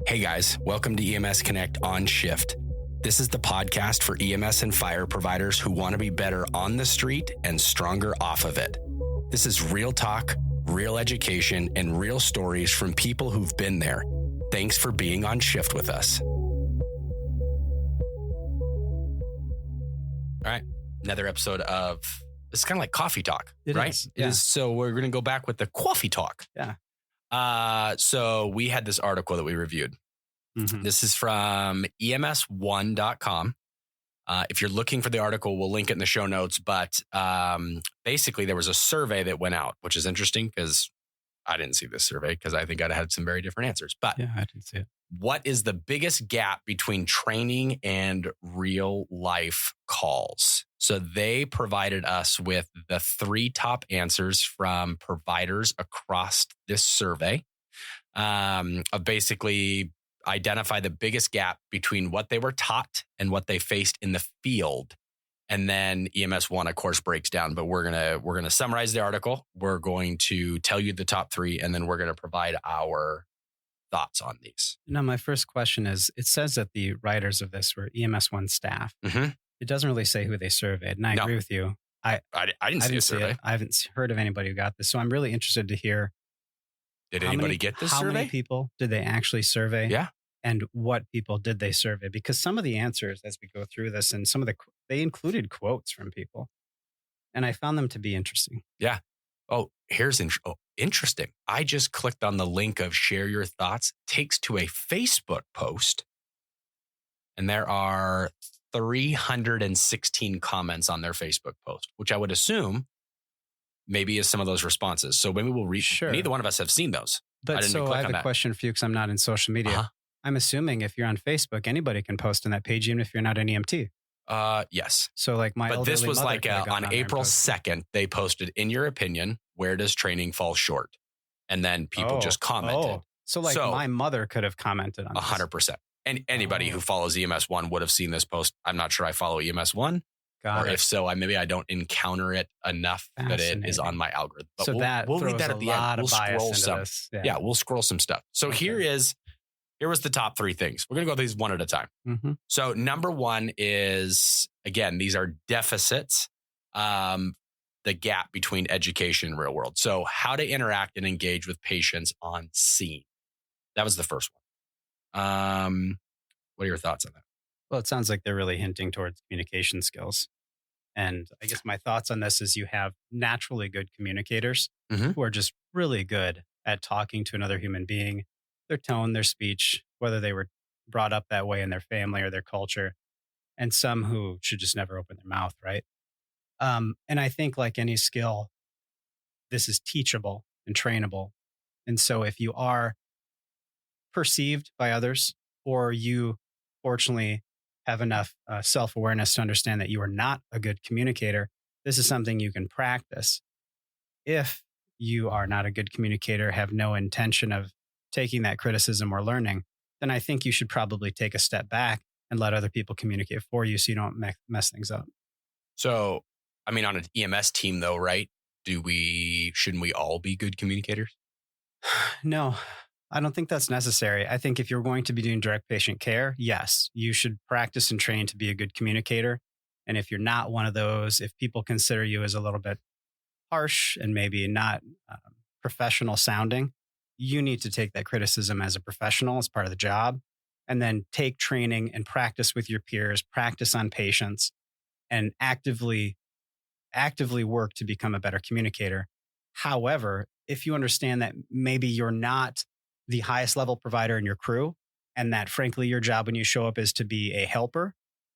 Hey guys, welcome to EMSconnect on Shift. This is the podcast for EMS and fire providers who want to be better on the street and stronger off of it. This is real talk, real education, and real stories from people who've been there. Thanks for being on Shift with us. All right, another episode of, it's kind of like coffee talk, right? Yeah. It is. So we're going to go back with the coffee talk. Yeah. So we had this article that we reviewed. Mm-hmm. This is from EMS1.com. If you're looking for the article, we'll link it in the show notes. But basically, there was a survey that went out, which is interesting because I didn't see this survey because I think I'd had some very different answers. But Yeah, I didn't see it. what is the biggest gap between training and real life calls? So they provided us with the 3 top answers from providers across this survey of basically identify the biggest gap between what they were taught and what they faced in the field. And then EMS1, of course, breaks down, but we're gonna summarize the article. We're going to tell you the top 3, and then we're going to provide our thoughts on these. Now, my first question is, it says that the writers of this were EMS1 staff. Mm-hmm. It doesn't really say who they surveyed. And I agree with you. I didn't see a survey. I haven't heard of anybody who got this. So I'm really interested to hear. Did anybody get this survey? How many people did they actually survey? Yeah. And what people did they survey? Because some of the answers as we go through this and they included quotes from people. And I found them to be interesting. Yeah. Oh, here's interesting. I just clicked on the link of share your thoughts. Takes to a Facebook post. And there are 316 comments on their Facebook post, which I would assume maybe is some of those responses. So maybe we'll read. Sure. Neither one of us have seen those. But so I have a question for you because I'm not in social media. Uh-huh. I'm assuming if you're on Facebook, anybody can post on that page, even if you're not an EMT. Yes. So like but this was like on April 2nd, they posted, in your opinion, where does training fall short? And then people just commented. So my mother could have commented on 100%. And anybody who follows EMS1 would have seen this post. I'm not sure I follow EMS1. If so, maybe I don't encounter it enough that it is on my algorithm. But so we'll read that at the end. We'll scroll some. Yeah, we'll scroll some stuff. So here was the top 3 things. We're going to go these one at a time. Mm-hmm. So number 1 is, again, these are deficits, the gap between education and real world. So how to interact and engage with patients on scene. That was the first one. What are your thoughts on that? Well, it sounds like they're really hinting towards communication skills. And I guess my thoughts on this is you have naturally good communicators who are just really good at talking to another human being, their tone, their speech, whether they were brought up that way in their family or their culture, and some who should just never open their mouth, right? And I think like any skill, this is teachable and trainable. And so if you are perceived by others, or you fortunately have enough self-awareness to understand that you are not a good communicator, this is something you can practice. If you are not a good communicator, have no intention of taking that criticism or learning, then I think you should probably take a step back and let other people communicate for you so you don't mess things up. So, I mean, on an EMS team though, right? Shouldn't we all be good communicators? No, I don't think that's necessary. I think if you're going to be doing direct patient care, yes, you should practice and train to be a good communicator. And if you're not one of those, if people consider you as a little bit harsh and maybe not professional sounding, you need to take that criticism as a professional, as part of the job, and then take training and practice with your peers, practice on patients, and actively work to become a better communicator. However, if you understand that maybe you're not the highest level provider in your crew, and that frankly, your job when you show up is to be a helper,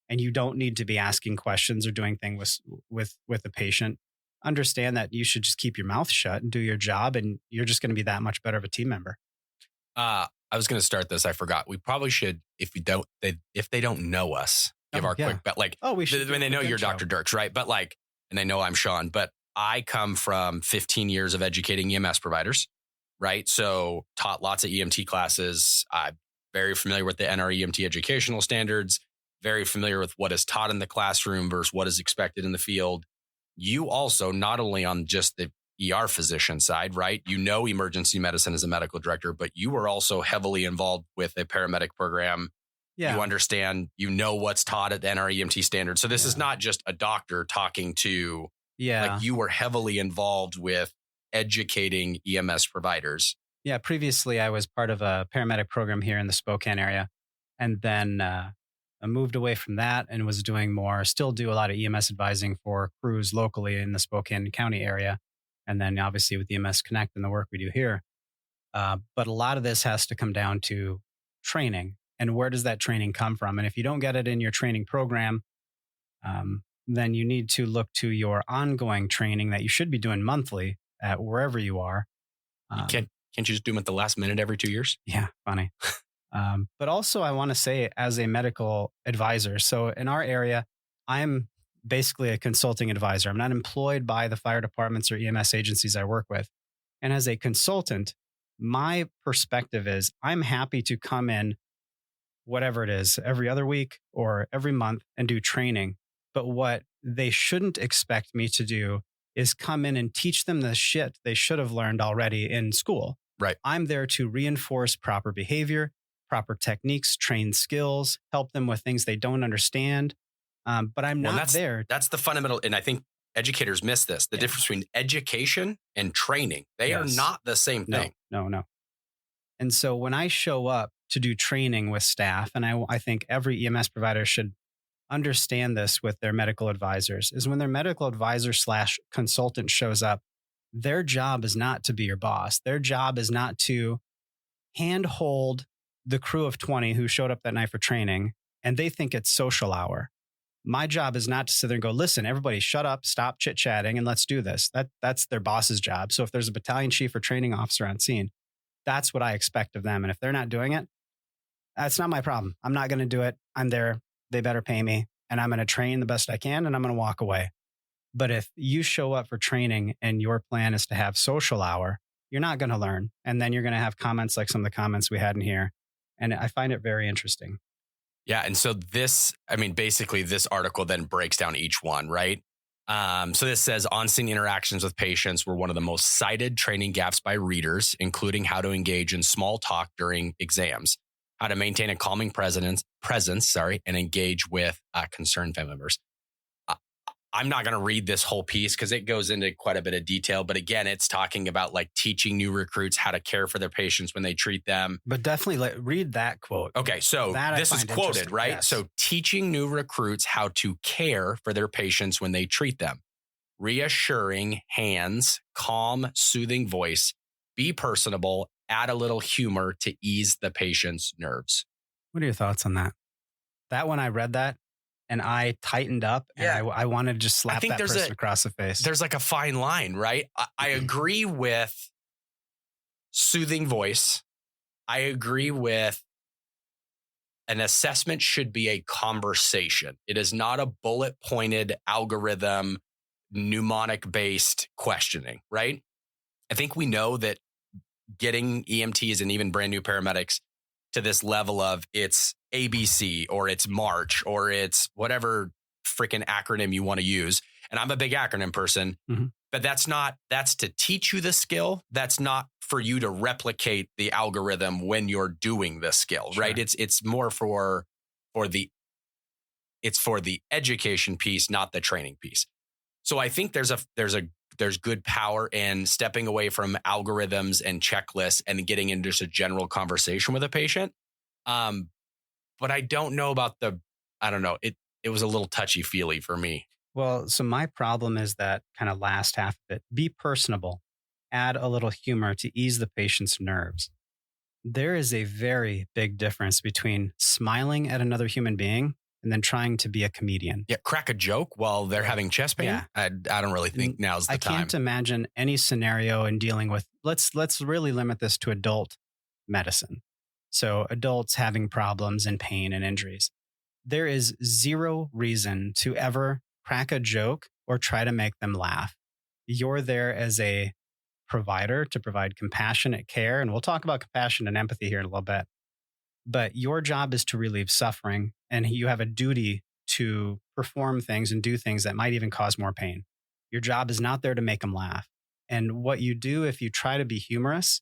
and you don't need to be asking questions or doing things with the patient, understand that you should just keep your mouth shut and do your job, and you're just going to be that much better of a team member. I was going to start this. I forgot. We probably should, if they don't know us, give our quick bet. We should. When they know you're Dr. Dirks, right? But and they know I'm Sean. But I come from 15 years of educating EMS providers, right? So taught lots of EMT classes. I'm very familiar with the NREMT educational standards. Very familiar with what is taught in the classroom versus what is expected in the field. You also, not only on just the ER physician side, right? You know, emergency medicine as a medical director, but you were also heavily involved with a paramedic program. Yeah. You understand, you know what's taught at the NREMT standard. So this is not just a doctor talking to, like you were heavily involved with educating EMS providers. Yeah. Previously, I was part of a paramedic program here in the Spokane area. And then I moved away from that and was doing more, still do a lot of EMS advising for crews locally in the Spokane County area. And then obviously with EMSconnect and the work we do here. But a lot of this has to come down to training. And where does that training come from? And if you don't get it in your training program, then you need to look to your ongoing training that you should be doing monthly at wherever you are. Can't you just do them at the last minute every 2 years? Yeah, funny. But also, I want to say, as a medical advisor, so in our area, I'm basically a consulting advisor. I'm not employed by the fire departments or EMS agencies I work with. And as a consultant, my perspective is I'm happy to come in, whatever it is, every other week or every month and do training. But what they shouldn't expect me to do is come in and teach them the shit they should have learned already in school. Right. I'm there to reinforce proper behavior, proper techniques, train skills, help them with things they don't understand. But I'm not there. That's the fundamental. And I think educators miss this. The difference between education and training. They are not the same thing. No. And so when I show up to do training with staff, and I think every EMS provider should understand this with their medical advisors, is when their medical advisor / consultant shows up, their job is not to be your boss. Their job is not to handhold the crew of 20 who showed up that night for training and they think it's social hour. My job is not to sit there and go, listen, everybody shut up, stop chit-chatting, and let's do this. That's their boss's job. So if there's a battalion chief or training officer on scene, that's what I expect of them. And if they're not doing it, that's not my problem. I'm not going to do it. I'm there. They better pay me. And I'm going to train the best I can and I'm going to walk away. But if you show up for training and your plan is to have social hour, you're not going to learn. And then you're going to have comments like some of the comments we had in here. And I find it very interesting. Yeah. And so basically this article then breaks down each one, right? So this says on-scene interactions with patients were one of the most cited training gaps by readers, including how to engage in small talk during exams, how to maintain a calming presence, and engage with concerned family members. I'm not going to read this whole piece because it goes into quite a bit of detail. But again, it's talking about like teaching new recruits how to care for their patients when they treat them. But definitely read that quote. Okay, so this is quoted, right? Yes. So teaching new recruits how to care for their patients when they treat them. Reassuring hands, calm, soothing voice, be personable, add a little humor to ease the patient's nerves. What are your thoughts on that? That when I read that, and I tightened up and I wanted to just slap that person across the face. There's like a fine line, right? I agree with soothing voice. I agree with an assessment should be a conversation. It is not a bullet pointed algorithm, mnemonic based questioning, right? I think we know that getting EMTs and even brand new paramedics to this level of it's ABC or it's March or it's whatever freaking acronym you want to use. And I'm a big acronym person, but that's to teach you the skill. That's not for you to replicate the algorithm when you're doing the skill, right? It's more for the education piece, not the training piece. So I think there's good power in stepping away from algorithms and checklists and getting into just a general conversation with a patient. But I don't know about it was a little touchy feely for me. Well, so my problem is that kind of last half of it. Be personable, add a little humor to ease the patient's nerves. There is a very big difference between smiling at another human being and then trying to be a comedian. Yeah, crack a joke while they're having chest pain. Yeah. I don't really think now's the time. I can't imagine any scenario in dealing with, let's really limit this to adult medicine. So adults having problems and pain and injuries. There is zero reason to ever crack a joke or try to make them laugh. You're there as a provider to provide compassionate care. And we'll talk about compassion and empathy here in a little bit. But your job is to relieve suffering, and you have a duty to perform things and do things that might even cause more pain. Your job is not there to make them laugh. And what you do if you try to be humorous,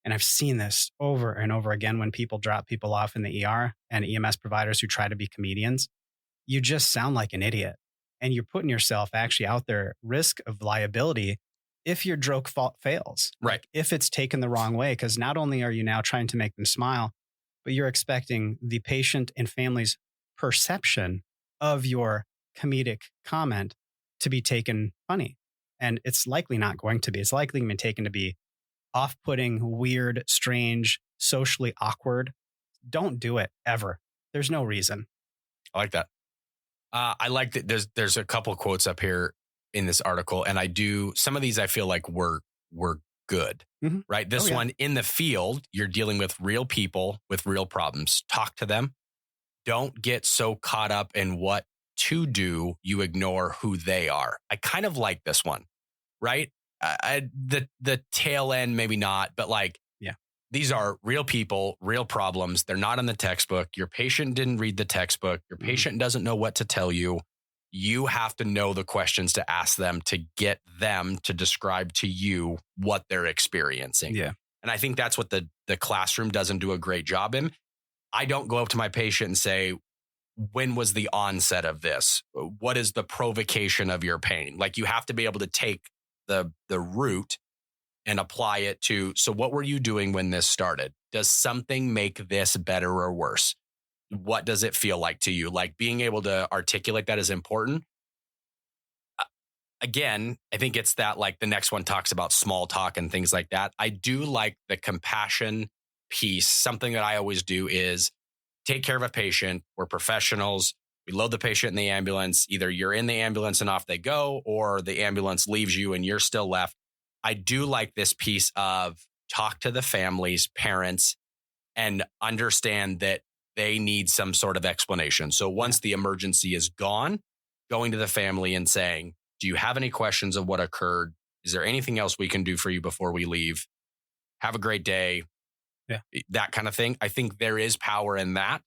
and I've seen this over and over again when people drop people off in the ER and EMS providers who try to be comedians, you just sound like an idiot. And you're putting yourself actually out there, risk of liability if your joke fails. Right. If it's taken the wrong way, because not only are you now trying to make them smile, but you're expecting the patient and family's perception of your comedic comment to be taken funny. And it's likely not going to be. It's likely going to be taken to be off-putting, weird, strange, socially awkward. Don't do it ever. There's no reason. I like that. I like that there's a couple quotes up here in this article, and some of these I feel like were good, right? This one, in the field, you're dealing with real people with real problems. Talk to them. Don't get so caught up in what to do, you ignore who they are. I kind of like this one, right? The tail end, maybe not, but these are real people, real problems. They're not in the textbook. Your patient didn't read the textbook. Your patient doesn't know what to tell you. You have to know the questions to ask them to get them to describe to you what they're experiencing. Yeah. And I think that's what the classroom doesn't do a great job in. I don't go up to my patient and say, when was the onset of this? What is the provocation of your pain? Like, you have to be able to take the root and apply it to, so what were you doing when this started? Does something make this better or worse? What does it feel like to you? Like, being able to articulate that is important. Again, I think it's that, like, the next one talks about small talk and things like that. I do like the compassion piece. Something that I always do is take care of a patient. We're professionals. We load the patient in the ambulance. Either you're in the ambulance and off they go, or the ambulance leaves you and you're still left. I do like this piece of talk to the families, parents, and understand that they need some sort of explanation. So once the emergency is gone, going to the family and saying, do you have any questions of what occurred? Is there anything else we can do for you before we leave? Have a great day. Yeah. That kind of thing. I think there is power in that,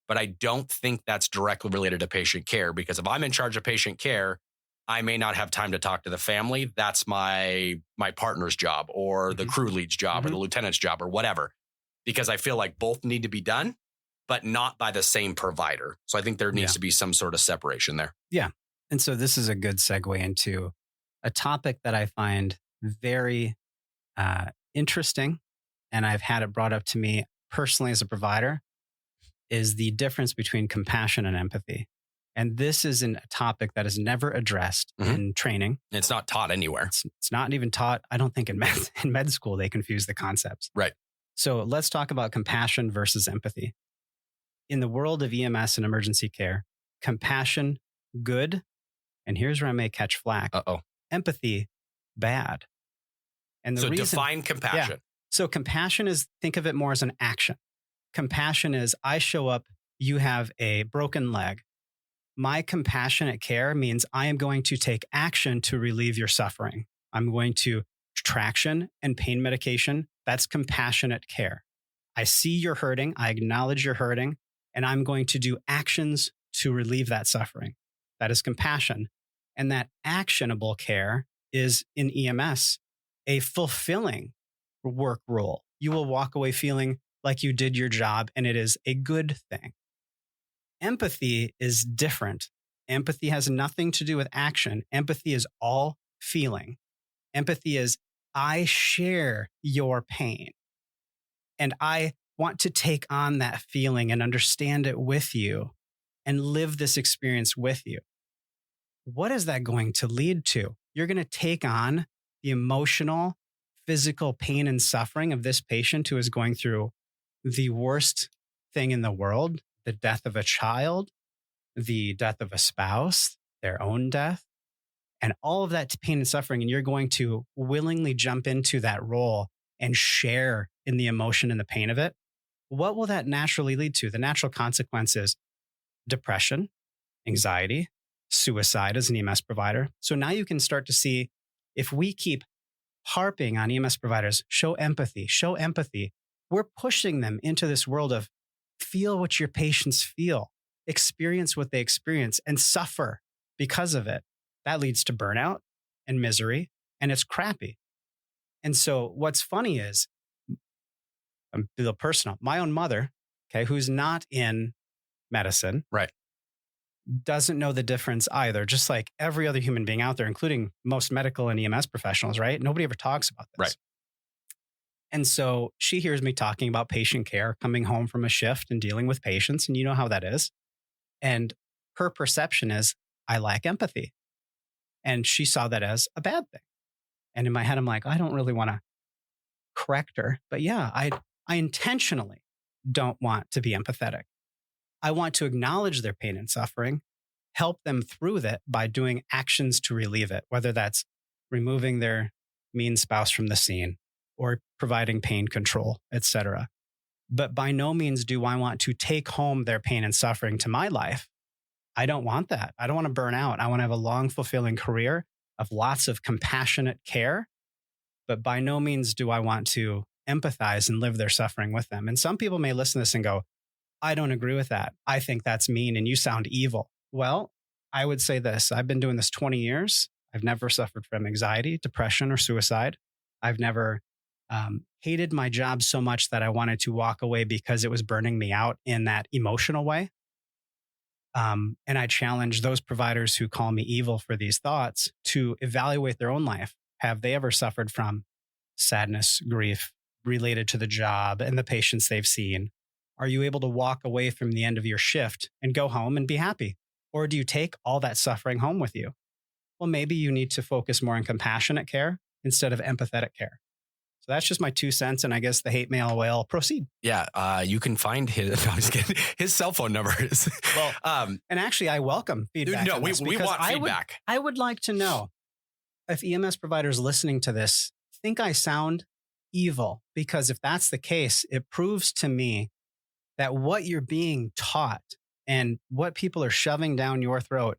but I don't think that's directly related to patient care, because if I'm in charge of patient care, I may not have time to talk to the family. That's my partner's job, or the crew lead's job, or the lieutenant's job, or whatever, because I feel like both need to be done, but not by the same provider. So I think there needs to be some sort of separation there. Yeah. And so this is a good segue into a topic that I find very interesting, and I've had it brought up to me personally as a provider, is the difference between compassion and empathy. And this is a topic that is never addressed in training. It's not taught anywhere. It's not even taught. I don't think in med school they confuse the concepts. Right. So let's talk about compassion versus empathy. In the world of EMS and emergency care, compassion, good. And here's where I may catch flack. Empathy, bad. And the reason, define compassion. Yeah. So compassion is, think of it more as an action. Compassion is, I show up, you have a broken leg. My compassionate care means I am going to take action to relieve your suffering. I'm going to traction and pain medication. That's compassionate care. I see you're hurting. I acknowledge you're hurting, and I'm going to do actions to relieve that suffering. That is compassion. And that actionable care is, in EMS, a fulfilling work role. You will walk away feeling like you did your job, and it is a good thing. Empathy is different. Empathy has nothing to do with action. Empathy is all feeling. Empathy is, I share your pain, and I want to take on that feeling and understand it with you and live this experience with you. What is that going to lead to? You're going to take on the emotional, physical pain and suffering of this patient who is going through the worst thing in the world, the death of a child, the death of a spouse, their own death, and all of that pain and suffering. And you're going to willingly jump into that role and share in the emotion and the pain of it. What will that naturally lead to? The natural consequence is depression, anxiety, suicide as an EMS provider. So now you can start to see, if we keep harping on EMS providers, show empathy, we're pushing them into this world of feel what your patients feel, experience what they experience, and suffer because of it. That leads to burnout and misery, and it's crappy. And so what's funny is, I'm a little personal, my own mother, okay, who's not in medicine, Right. doesn't know the difference either, just like every other human being out there, including most medical and EMS professionals, right? Nobody ever talks about this. Right. And so she hears me talking about patient care, coming home from a shift and dealing with patients. And you know how that is. And her perception is, I lack empathy. And she saw that as a bad thing. And in my head, I'm like, I don't really want to correct her. But yeah, I intentionally don't want to be empathetic. I want to acknowledge their pain and suffering, help them through that by doing actions to relieve it, whether that's removing their mean spouse from the scene or providing pain control, etc. But by no means do I want to take home their pain and suffering to my life. I don't want that. I don't want to burn out. I want to have a long, fulfilling career of lots of compassionate care. But by no means do I want to empathize and live their suffering with them. And some people may listen to this and go, I don't agree with that. I think that's mean and you sound evil. Well, I would say this. I've been doing this 20 years. I've never suffered from anxiety, depression, or suicide. I've never hated my job so much that I wanted to walk away because it was burning me out in that emotional way. And I challenge those providers who call me evil for these thoughts to evaluate their own life. Have they ever suffered from sadness, grief related to the job and the patients they've seen? Are you able to walk away from the end of your shift and go home and be happy? Or do you take all that suffering home with you? Well, maybe you need to focus more on compassionate care instead of empathetic care. So that's just my 2 cents. And I guess the hate mail will proceed. Yeah. You can find his, no, I'm just kidding. His cell phone number is. Well, and actually, I welcome feedback. No, we want feedback. I would like to know if EMS providers listening to this think I sound evil, because if that's the case, it proves to me that what you're being taught and what people are shoving down your throat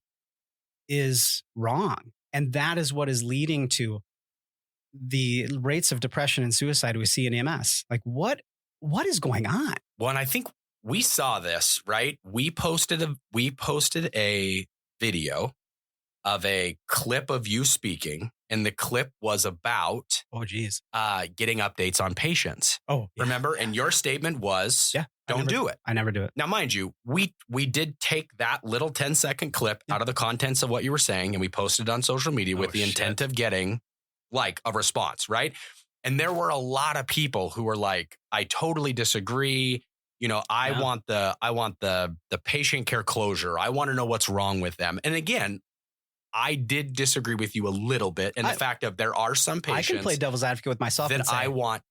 is wrong. And that is what is leading to the rates of depression and suicide we see in EMS. Like what is going on? Well, and I think we saw this, right? We posted a video of a clip of you speaking, and the clip was about getting updates on patients. Oh, yeah. Remember? And your statement was, don't do it. I never do it. Now, mind you, we did take that little 10-second clip out of the contents of what you were saying, and we posted it on social media with the intent of getting like a response, right? And there were a lot of people who were like, I totally disagree. You know, I want the patient care closure. I want to know what's wrong with them. And again, I did disagree with you a little bit in the fact of there are some patients. I can play devil's advocate with myself that I want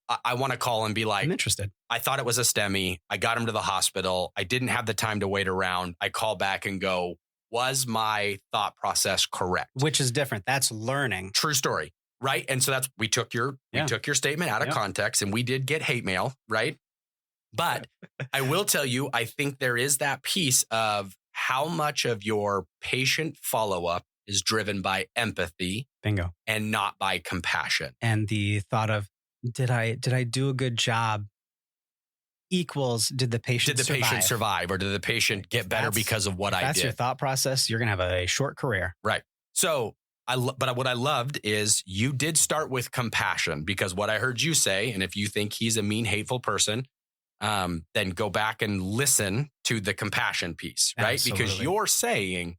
to call and be like, I'm interested. I thought it was a STEMI. I got him to the hospital. I didn't have the time to wait around. I call back and go, was my thought process correct? Which is different. That's learning. True story. Right. And so we took your statement out of context, and we did get hate mail. Right. But I will tell you, I think there is that piece of how much of your patient follow-up is driven by empathy. Bingo. And not by compassion. And the thought of, did I do a good job equals, did the patient survive, or did the patient get better because of what I did? That's your thought process. You're going to have a short career. Right. So but what I loved is you did start with compassion, because what I heard you say, and if you think he's a mean, hateful person, then go back and listen to the compassion piece, right? Absolutely. Because you're saying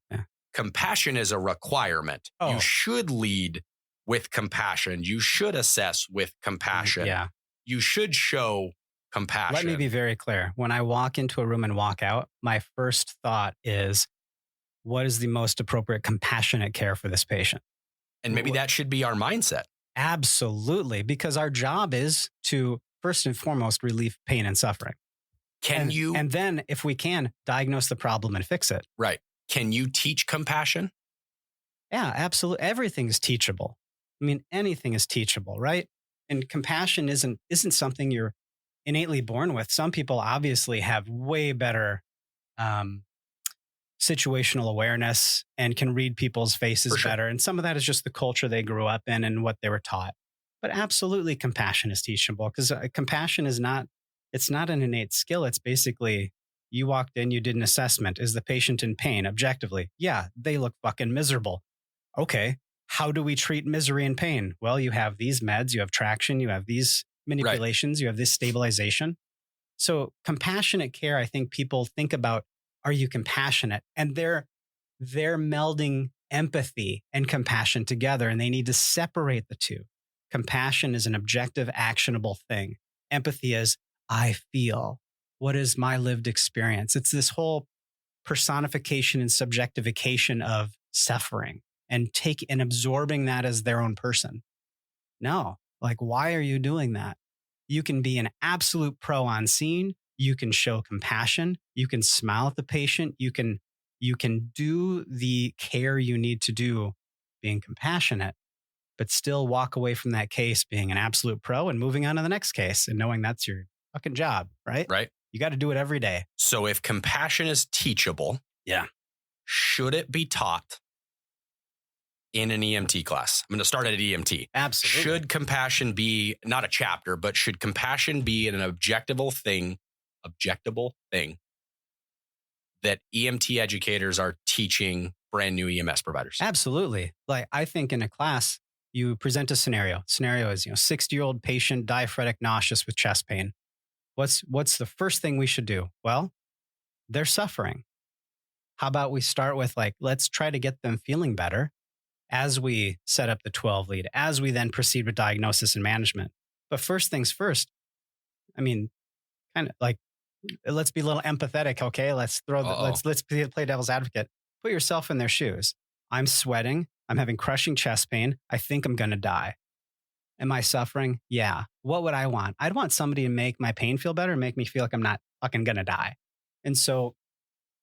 compassion is a requirement. Oh. You should lead with compassion. You should assess with compassion. Yeah. You should show compassion. Let me be very clear. When I walk into a room and walk out, my first thought is, what is the most appropriate compassionate care for this patient? And maybe that should be our mindset. Absolutely. Because our job is to, first and foremost, relieve pain and suffering. And then, if we can, diagnose the problem and fix it. Right. Can you teach compassion? Yeah, absolutely. Everything's teachable. I mean, anything is teachable, right? And compassion isn't something you're innately born with. Some people obviously have way better situational awareness and can read people's faces better. And some of that is just the culture they grew up in and what they were taught. But absolutely, compassion is teachable, because compassion is it's not an innate skill. It's basically, you walked in, you did an assessment. Is the patient in pain objectively? Yeah, they look fucking miserable. Okay. How do we treat misery and pain? Well, you have these meds, you have traction, you have these manipulations, you have this stabilization. So compassionate care, I think people think about, are you compassionate? And they're melding empathy and compassion together, and they need to separate the two. Compassion is an objective, actionable thing. Empathy is, I feel. What is my lived experience? It's this whole personification and subjectification of suffering and absorbing that as their own person. No, like, why are you doing that? You can be an absolute pro on scene. You can show compassion. You can smile at the patient. You can do the care you need to do being compassionate, but still walk away from that case being an absolute pro and moving on to the next case and knowing that's your fucking job, right? Right. You got to do it every day. So if compassion is teachable, should it be taught in an EMT class? I'm going to start at EMT. Absolutely. Should compassion be not a chapter, but should compassion be an objectable thing that EMT educators are teaching brand new EMS providers? Absolutely. Like, I think in a class, you present a scenario. Scenario is, 60-year-old patient, diaphoretic, nauseous with chest pain. What's the first thing we should do? Well, they're suffering. How about we start with, let's try to get them feeling better as we set up the 12 lead, as we then proceed with diagnosis and management. But first things first, kind of like, let's be a little empathetic. Okay. Let's play devil's advocate. Put yourself in their shoes. I'm sweating. I'm having crushing chest pain. I think I'm going to die. Am I suffering? Yeah. What would I want? I'd want somebody to make my pain feel better, make me feel like I'm not fucking going to die. And so,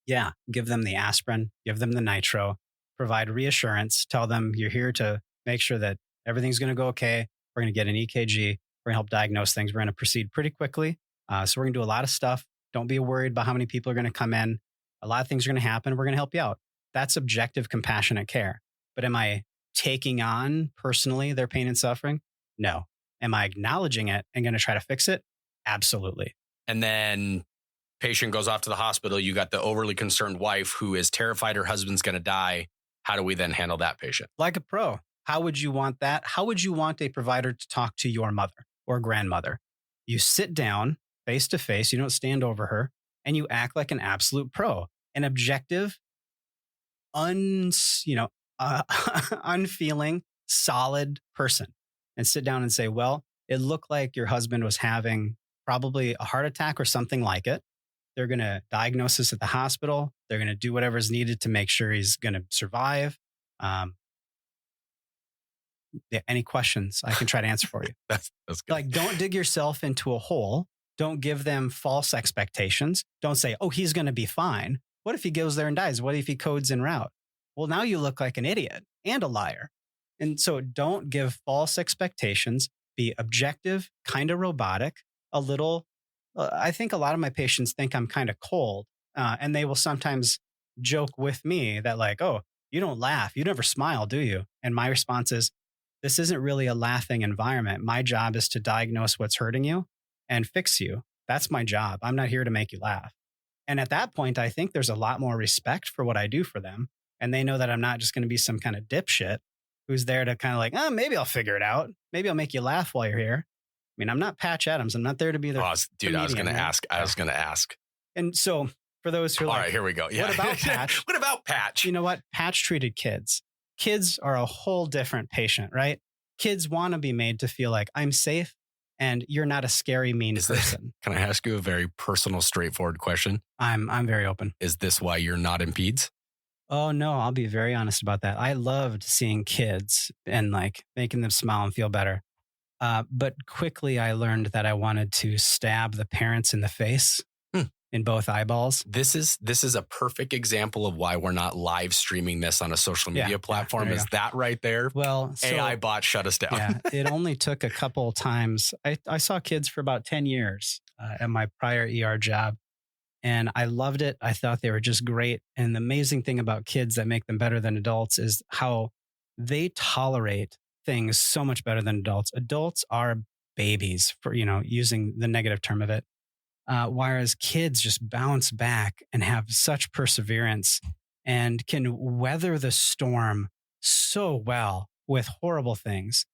give them the aspirin, give them the nitro, provide reassurance, tell them you're here to make sure that everything's going to go okay. We're going to get an EKG. We're going to help diagnose things. We're going to proceed pretty quickly. So we're going to do a lot of stuff. Don't be worried about how many people are going to come in. A lot of things are going to happen. We're going to help you out. That's objective, compassionate care. But am I taking on personally their pain and suffering? No. Am I acknowledging it and going to try to fix it? Absolutely. And then patient goes off to the hospital. You got the overly concerned wife who is terrified her husband's going to die. How do we then handle that patient? Like a pro. How would you want that? How would you want a provider to talk to your mother or grandmother? You sit down face to face. You don't stand over her, and you act like an absolute pro, an objective, unfeeling, solid person, and sit down and say, well, it looked like your husband was having probably a heart attack or something like it. They're going to diagnose this at the hospital. They're going to do whatever's needed to make sure he's going to survive. Any questions I can try to answer for you? That's good. Like, don't dig yourself into a hole. Don't give them false expectations. Don't say, oh, he's going to be fine. What if he goes there and dies? What if he codes en route? Well, now you look like an idiot and a liar. And so don't give false expectations. Be objective, kind of robotic, a little. I think a lot of my patients think I'm kind of cold, and they will sometimes joke with me that, like, oh, you don't laugh. You never smile, do you? And my response is, this isn't really a laughing environment. My job is to diagnose what's hurting you and fix you. That's my job. I'm not here to make you laugh. And at that point, I think there's a lot more respect for what I do for them. And they know that I'm not just going to be some kind of dipshit who's there to kind of like, maybe I'll figure it out. Maybe I'll make you laugh while you're here. I mean, I'm not Patch Adams. I'm not there to be the dude. I was going to ask. And so for those who are all like, right, here we go. Yeah. What about Patch? What about Patch? You know what? Patch treated kids. Kids are a whole different patient, right? Kids want to be made to feel like I'm safe and you're not a scary, mean person. Can I ask you a very personal, straightforward question? I'm very open. Is this why you're not in peds? Oh, no, I'll be very honest about that. I loved seeing kids and like making them smile and feel better. But quickly I learned that I wanted to stab the parents in the face in both eyeballs. This is a perfect example of why we're not live streaming this on a social media platform. Is that right there? Well, AI bot shut us down. Yeah, it only took a couple times. I saw kids for about 10 years at my prior ER job. And I loved it. I thought they were just great. And the amazing thing about kids that make them better than adults is how they tolerate things so much better than adults. Adults are babies, for using the negative term of it. Whereas kids just bounce back and have such perseverance and can weather the storm so well with horrible things.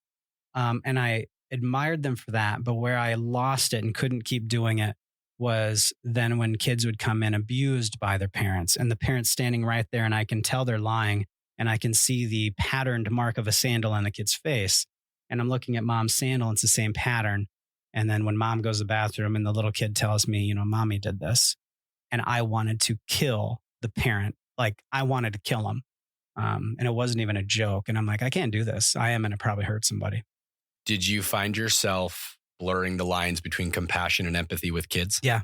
And I admired them for that. But where I lost it and couldn't keep doing it was then when kids would come in abused by their parents, and the parents standing right there, and I can tell they're lying, and I can see the patterned mark of a sandal on the kid's face. And I'm looking at mom's sandal, and it's the same pattern. And then when mom goes to the bathroom and the little kid tells me, mommy did this, and I wanted to kill the parent. Like, I wanted to kill him. And it wasn't even a joke. And I'm like, I can't do this. I am going to probably hurt somebody. Did you find yourself blurring the lines between compassion and empathy with kids? Yeah.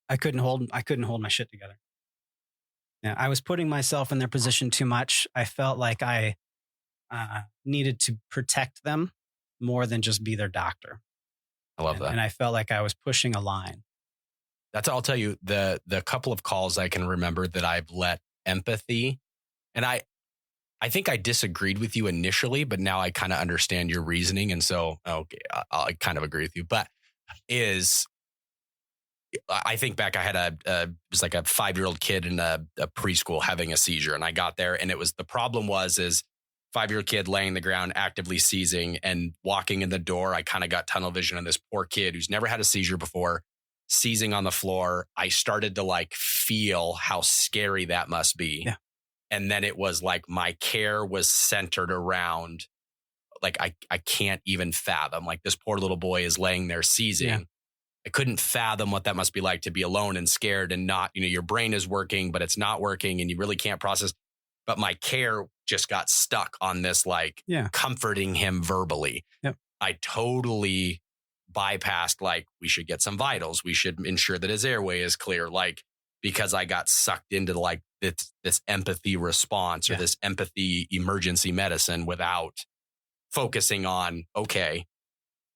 I couldn't hold my shit together. Yeah, I was putting myself in their position too much. I felt like I needed to protect them more than just be their doctor. I love that. And I felt like I was pushing a line. I'll tell you, the couple of calls I can remember that I've let empathy, and I think I disagreed with you initially, but now I kind of understand your reasoning. And so, okay, I kind of agree with you, but I think back, I had it was like a 5-year-old kid in a preschool having a seizure, and I got there, and the problem is 5-year-old kid laying the ground, actively seizing, and walking in the door. I kind of got tunnel vision on this poor kid who's never had a seizure before, seizing on the floor. I started to feel how scary that must be. Yeah. And then it was like my care was centered around, I can't even fathom. This poor little boy is laying there seizing. Yeah. I couldn't fathom what that must be like to be alone and scared and not, your brain is working, but it's not working and you really can't process. But my care just got stuck on this, comforting him verbally. Yep. I totally bypassed, we should get some vitals. We should ensure that his airway is clear. Because I got sucked into this empathy response or this empathy emergency medicine without focusing on, okay,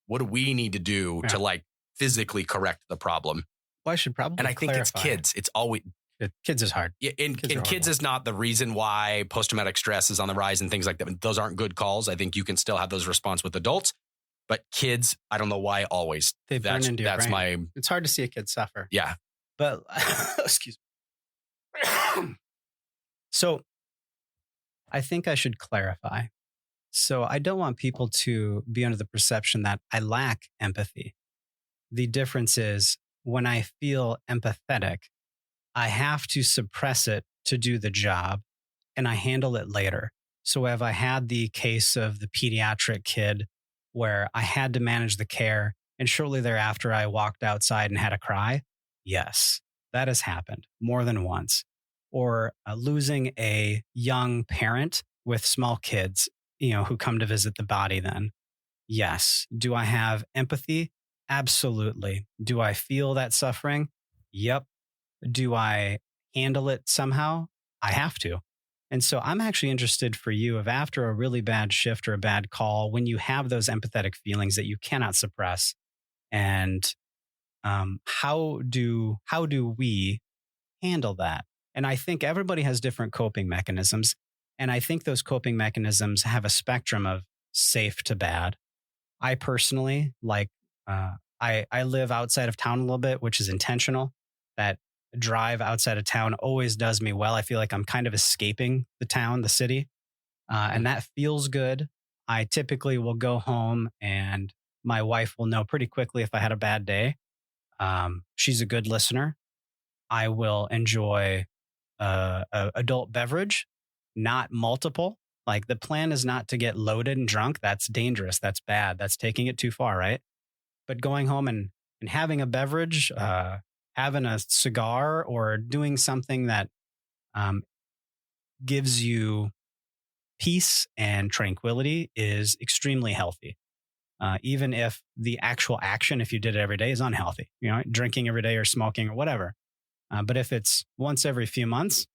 what do we need to do to physically correct the problem? Well, I should probably And I think it's kids. It's always kids is hard. Yeah, and kids is not the reason why post-traumatic stress is on the rise and things like that. Those aren't good calls. I think you can still have those response with adults, but kids, I don't know why always. They burn into your brain. It's hard to see a kid suffer. Yeah. But excuse me. So I think I should clarify. So I don't want people to be under the perception that I lack empathy. The difference is when I feel empathetic, I have to suppress it to do the job, and I handle it later. So have I had the case of the pediatric kid where I had to manage the care, and shortly thereafter I walked outside and had a cry? Yes, that has happened more than once. Or losing a young parent with small kids, who come to visit the body then. Yes. Do I have empathy? Absolutely. Do I feel that suffering? Yep. Do I handle it somehow? I have to. And so I'm actually interested for you if after a really bad shift or a bad call, when you have those empathetic feelings that you cannot suppress, and how do we handle that? And I think everybody has different coping mechanisms. And I think those coping mechanisms have a spectrum of safe to bad. I personally I live outside of town a little bit, which is intentional. That drive outside of town always does me well. I feel like I'm kind of escaping the town, the city, and that feels good. I typically will go home and my wife will know pretty quickly if I had a bad day. She's a good listener. I will enjoy a adult beverage, not multiple. The plan is not to get loaded and drunk. That's dangerous. That's bad. That's taking it too far, right? But going home and having a beverage, having a cigar, or doing something that gives you peace and tranquility is extremely healthy. Even if the actual action, if you did it every day, is unhealthy, drinking every day or smoking or whatever. But if it's once every few months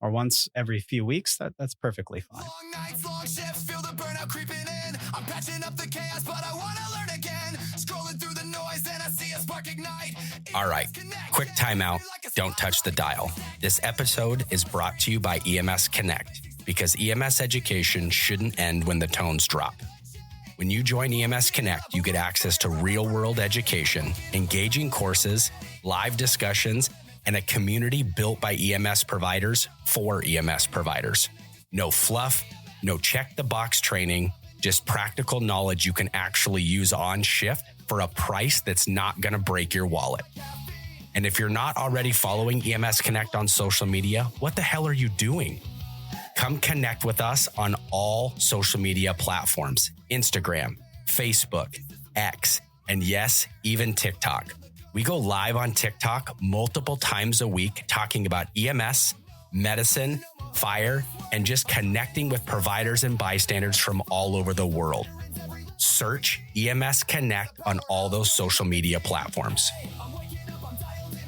or once every few weeks, that's perfectly fine. Long nights, long shifts, feel the burnout creeping in. I'm patching up the chaos, but I want to learn again. Scrolling through the noise, and I see a spark ignite. All right, quick timeout. Don't touch the dial. This episode is brought to you by EMSconnect, because EMS education shouldn't end when the tones drop. When you join EMSconnect, you get access to real-world education, engaging courses, live discussions, and a community built by EMS providers for EMS providers. No fluff, no check-the-box training, just practical knowledge you can actually use on shift for a price that's not going to break your wallet. And if you're not already following EMSconnect on social media, what the hell are you doing? Come connect with us on all social media platforms, Instagram, Facebook, X, and yes, even TikTok. We go live on TikTok multiple times a week talking about EMS, medicine, fire, and just connecting with providers and bystanders from all over the world. Search EMSconnect on all those social media platforms.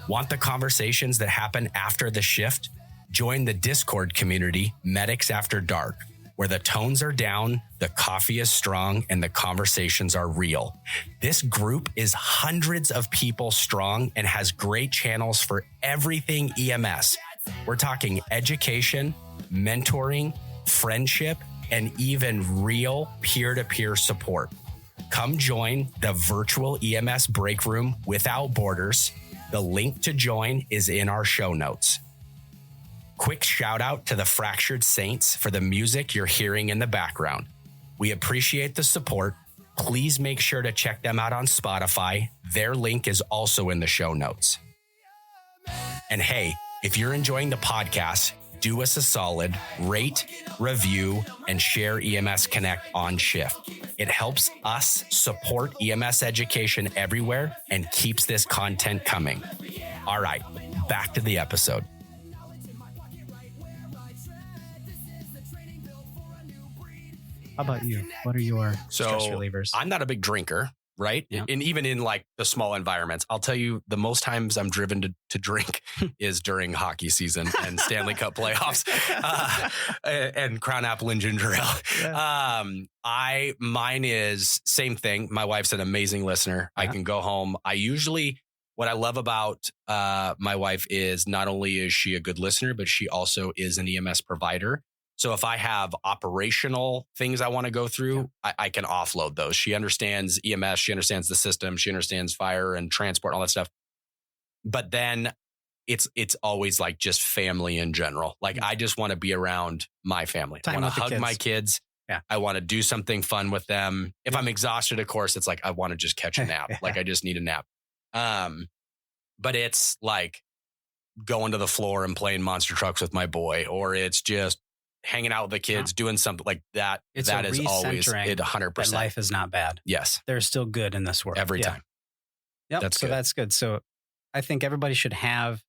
Want the conversations that happen after the shift? Join the Discord community, Medics After Dark, where the tones are down, the coffee is strong, and the conversations are real. This group is hundreds of people strong and has great channels for everything EMS. We're talking education, mentoring, friendship, and even real peer-to-peer support. Come join the virtual EMS break room without borders. The link to join is in our show notes. Quick shout out to the Fractured Saints for the music you're hearing in the background. We appreciate the support. Please make sure to check them out on Spotify. Their link is also in the show notes. And hey, if you're enjoying the podcast, do us a solid, rate, review, and share EMSconnect on shift. It helps us support EMS education everywhere and keeps this content coming. All right, back to the episode. How about you? What are your stress relievers? I'm not a big drinker, right? Yeah. And even in like the small environments, I'll tell you the most times I'm driven to drink is during hockey season and Stanley Cup playoffs and Crown Apple and ginger ale. Yeah. Mine is same thing. My wife's an amazing listener. Yeah. I can go home. What I love about my wife is not only is she a good listener, but she also is an EMS provider. So if I have operational things I want to go through, I can offload those. She understands EMS. She understands the system. She understands fire and transport, all that stuff. But then it's always like just family in general. Like I just want to be around my family. I want to hug my kids. Yeah. I want to do something fun with them. If I'm exhausted, of course, it's like I want to just catch a nap. Like I just need a nap. But it's like going to the floor and playing monster trucks with my boy, or it's just hanging out with the kids, doing something like that. It's that is always it 100%. That life is not bad. Yes. There's still good in this world. Every time. Yep. That's good. So I think everybody should have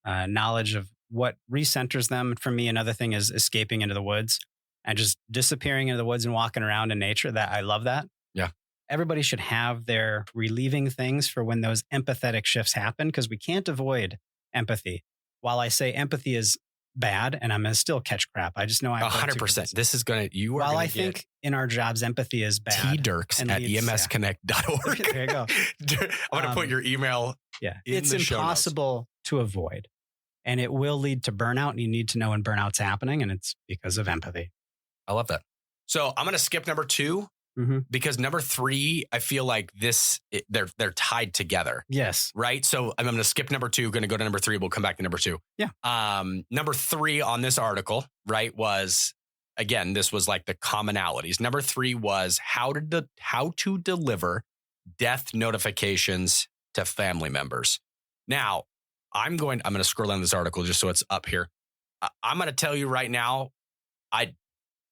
knowledge of what recenters them. For me, another thing is escaping into the woods and just disappearing into the woods and walking around in nature. That I love that. Yeah. Everybody should have their relieving things for when those empathetic shifts happen, because we can't avoid empathy. While I say empathy is bad, and I'm going to still catch crap. I just know I'm 100%. This is going to, you are While I think in our jobs, empathy is bad. T-Dirks at EMSconnect.org. There you go. I'm going to put your email. Yeah. It's impossible to avoid, and it will lead to burnout. And you need to know when burnout's happening, and it's because of empathy. I love that. So I'm going to skip number 2. Mm-hmm. Because number 3, I feel like they're tied together. Yes. Right. So I'm going to skip number 2, going to go to number 3. We'll come back to number 2. Yeah. Number 3 on this article, right, was, again, this was like the commonalities. Number 3 was how to deliver death notifications to family members. Now, I'm going to scroll down this article just so it's up here. I'm going to tell you right now,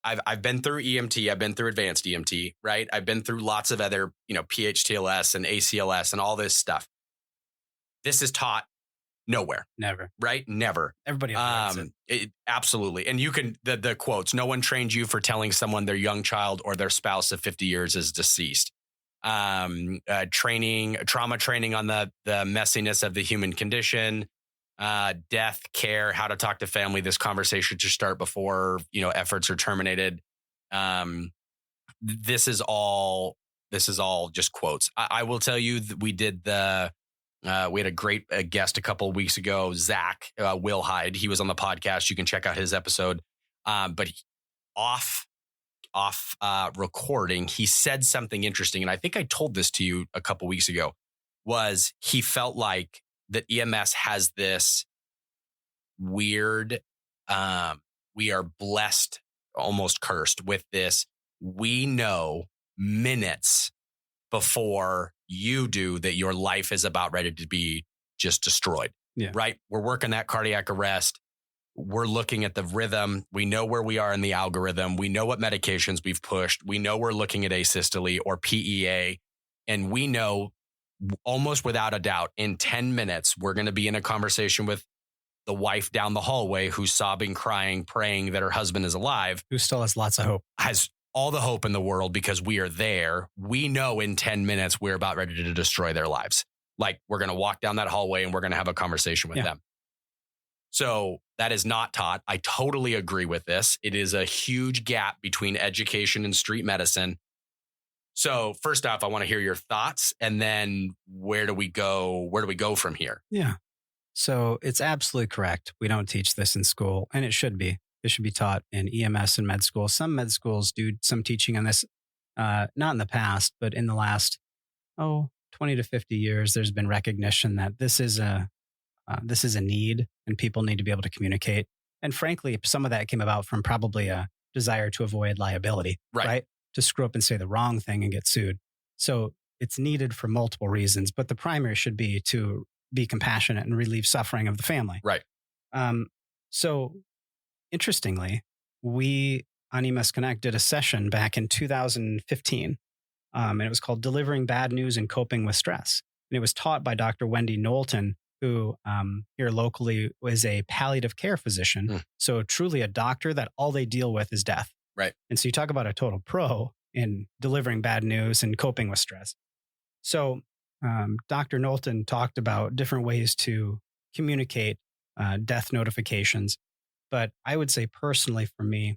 I've been through EMT. I've been through advanced EMT, right? I've been through lots of other, PHTLS and ACLS and all this stuff. This is taught nowhere. Never. Right? Never. Everybody avoids it. Absolutely. And you can, the quotes, no one trained you for telling someone their young child or their spouse of 50 years is deceased. Trauma training on the messiness of the human condition. Death care, how to talk to family. This conversation should start before, efforts are terminated. This is all just quotes. I will tell you that we had a great guest a couple of weeks ago, Zach Wilhide. He was on the podcast. You can check out his episode. But off recording, he said something interesting. And I think I told this to you a couple of weeks ago, was he felt like that EMS has this weird, we are blessed, almost cursed with this we know minutes before you do that your life is about ready to be just destroyed. Yeah. Right? We're working that cardiac arrest. We're looking at the rhythm. We know where we are in the algorithm. We know what medications we've pushed. We know we're looking at asystole or PEA. And we know almost without a doubt in 10 minutes, we're going to be in a conversation with the wife down the hallway who's sobbing, crying, praying that her husband is alive. Who still has lots of hope. Has all the hope in the world because we are there. We know in 10 minutes, we're about ready to destroy their lives. Like we're going to walk down that hallway and we're going to have a conversation with them. So that is not taught. I totally agree with this. It is a huge gap between education and street medicine. So first off, I want to hear your thoughts, and then where do we go? Where do we go from here? Yeah. So it's absolutely correct. We don't teach this in school, and it should be. It should be taught in EMS and med school. Some med schools do some teaching on this, not in the past, but in the last, 20 to 50 years, there's been recognition that this is a need and people need to be able to communicate. And frankly, some of that came about from probably a desire to avoid liability, right? To screw up and say the wrong thing and get sued. So it's needed for multiple reasons, but the primary should be to be compassionate and relieve suffering of the family. Right. So interestingly, we on EMSconnect did a session back in 2015, and it was called Delivering Bad News and Coping with Stress. And it was taught by Dr. Wendy Knowlton, who here locally is a palliative care physician. So truly a doctor that all they deal with is death. Right. And so you talk about a total pro in delivering bad news and coping with stress. So Dr. Knowlton talked about different ways to communicate death notifications. But I would say personally for me,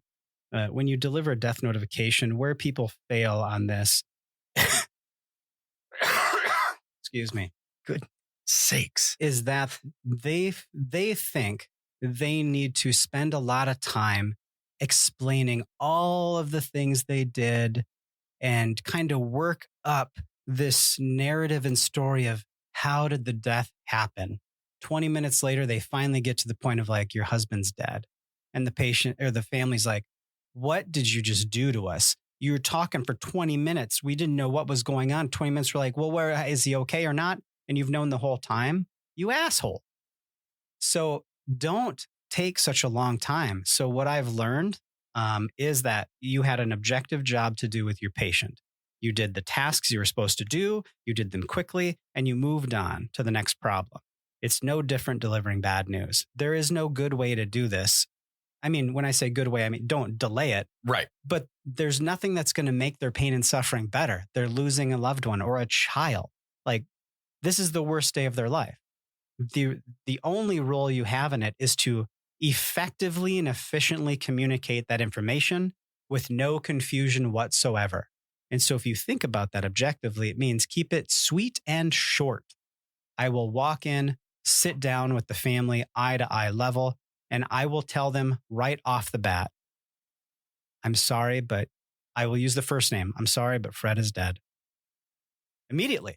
when you deliver a death notification, where people fail on this, excuse me, good sakes, is that they think they need to spend a lot of time explaining all of the things they did and kind of work up this narrative and story of how did the death happen. 20 minutes later, they finally get to the point of like, your husband's dead. And the patient or the family's like, what did you just do to us? You were talking for 20 minutes. We didn't know what was going on. 20 minutes, we're like, well, is he okay or not? And you've known the whole time, you asshole. So don't take such a long time. So what I've learned is that you had an objective job to do with your patient. You did the tasks you were supposed to do, you did them quickly, and you moved on to the next problem. It's no different delivering bad news. There is no good way to do this. I mean, when I say good way, I mean, don't delay it. Right. But there's nothing that's going to make their pain and suffering better. They're losing a loved one or a child. Like, this is the worst day of their life. The only role you have in it is to effectively and efficiently communicate that information with no confusion whatsoever. And so if you think about that objectively, it means keep it sweet and short. I will walk in, sit down with the family eye to eye level, and I will tell them right off the bat, I'm sorry, but I will use the first name. I'm sorry, but Fred is dead. Immediately.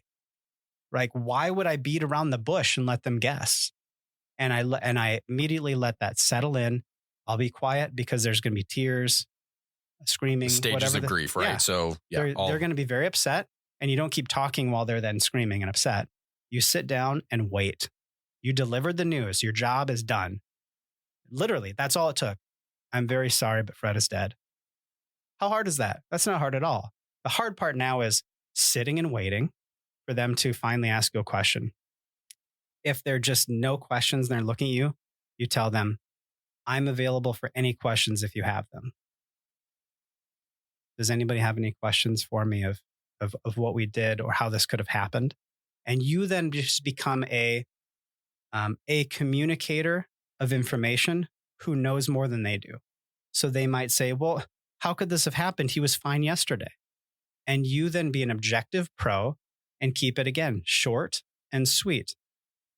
Like, why would I beat around the bush and let them guess? And I immediately let that settle in. I'll be quiet because there's going to be tears, screaming, stages of grief, right? Yeah. So they're going to be very upset, and you don't keep talking while they're then screaming and upset. You sit down and wait. You delivered the news. Your job is done. Literally, that's all it took. I'm very sorry, but Fred is dead. How hard is that? That's not hard at all. The hard part now is sitting and waiting for them to finally ask you a question. If they're just no questions and they're looking at you, you tell them, I'm available for any questions if you have them. Does anybody have any questions for me of what we did or how this could have happened? And you then just become a communicator of information who knows more than they do. So they might say, well, how could this have happened? He was fine yesterday. And you then be an objective pro and keep it, again, short and sweet.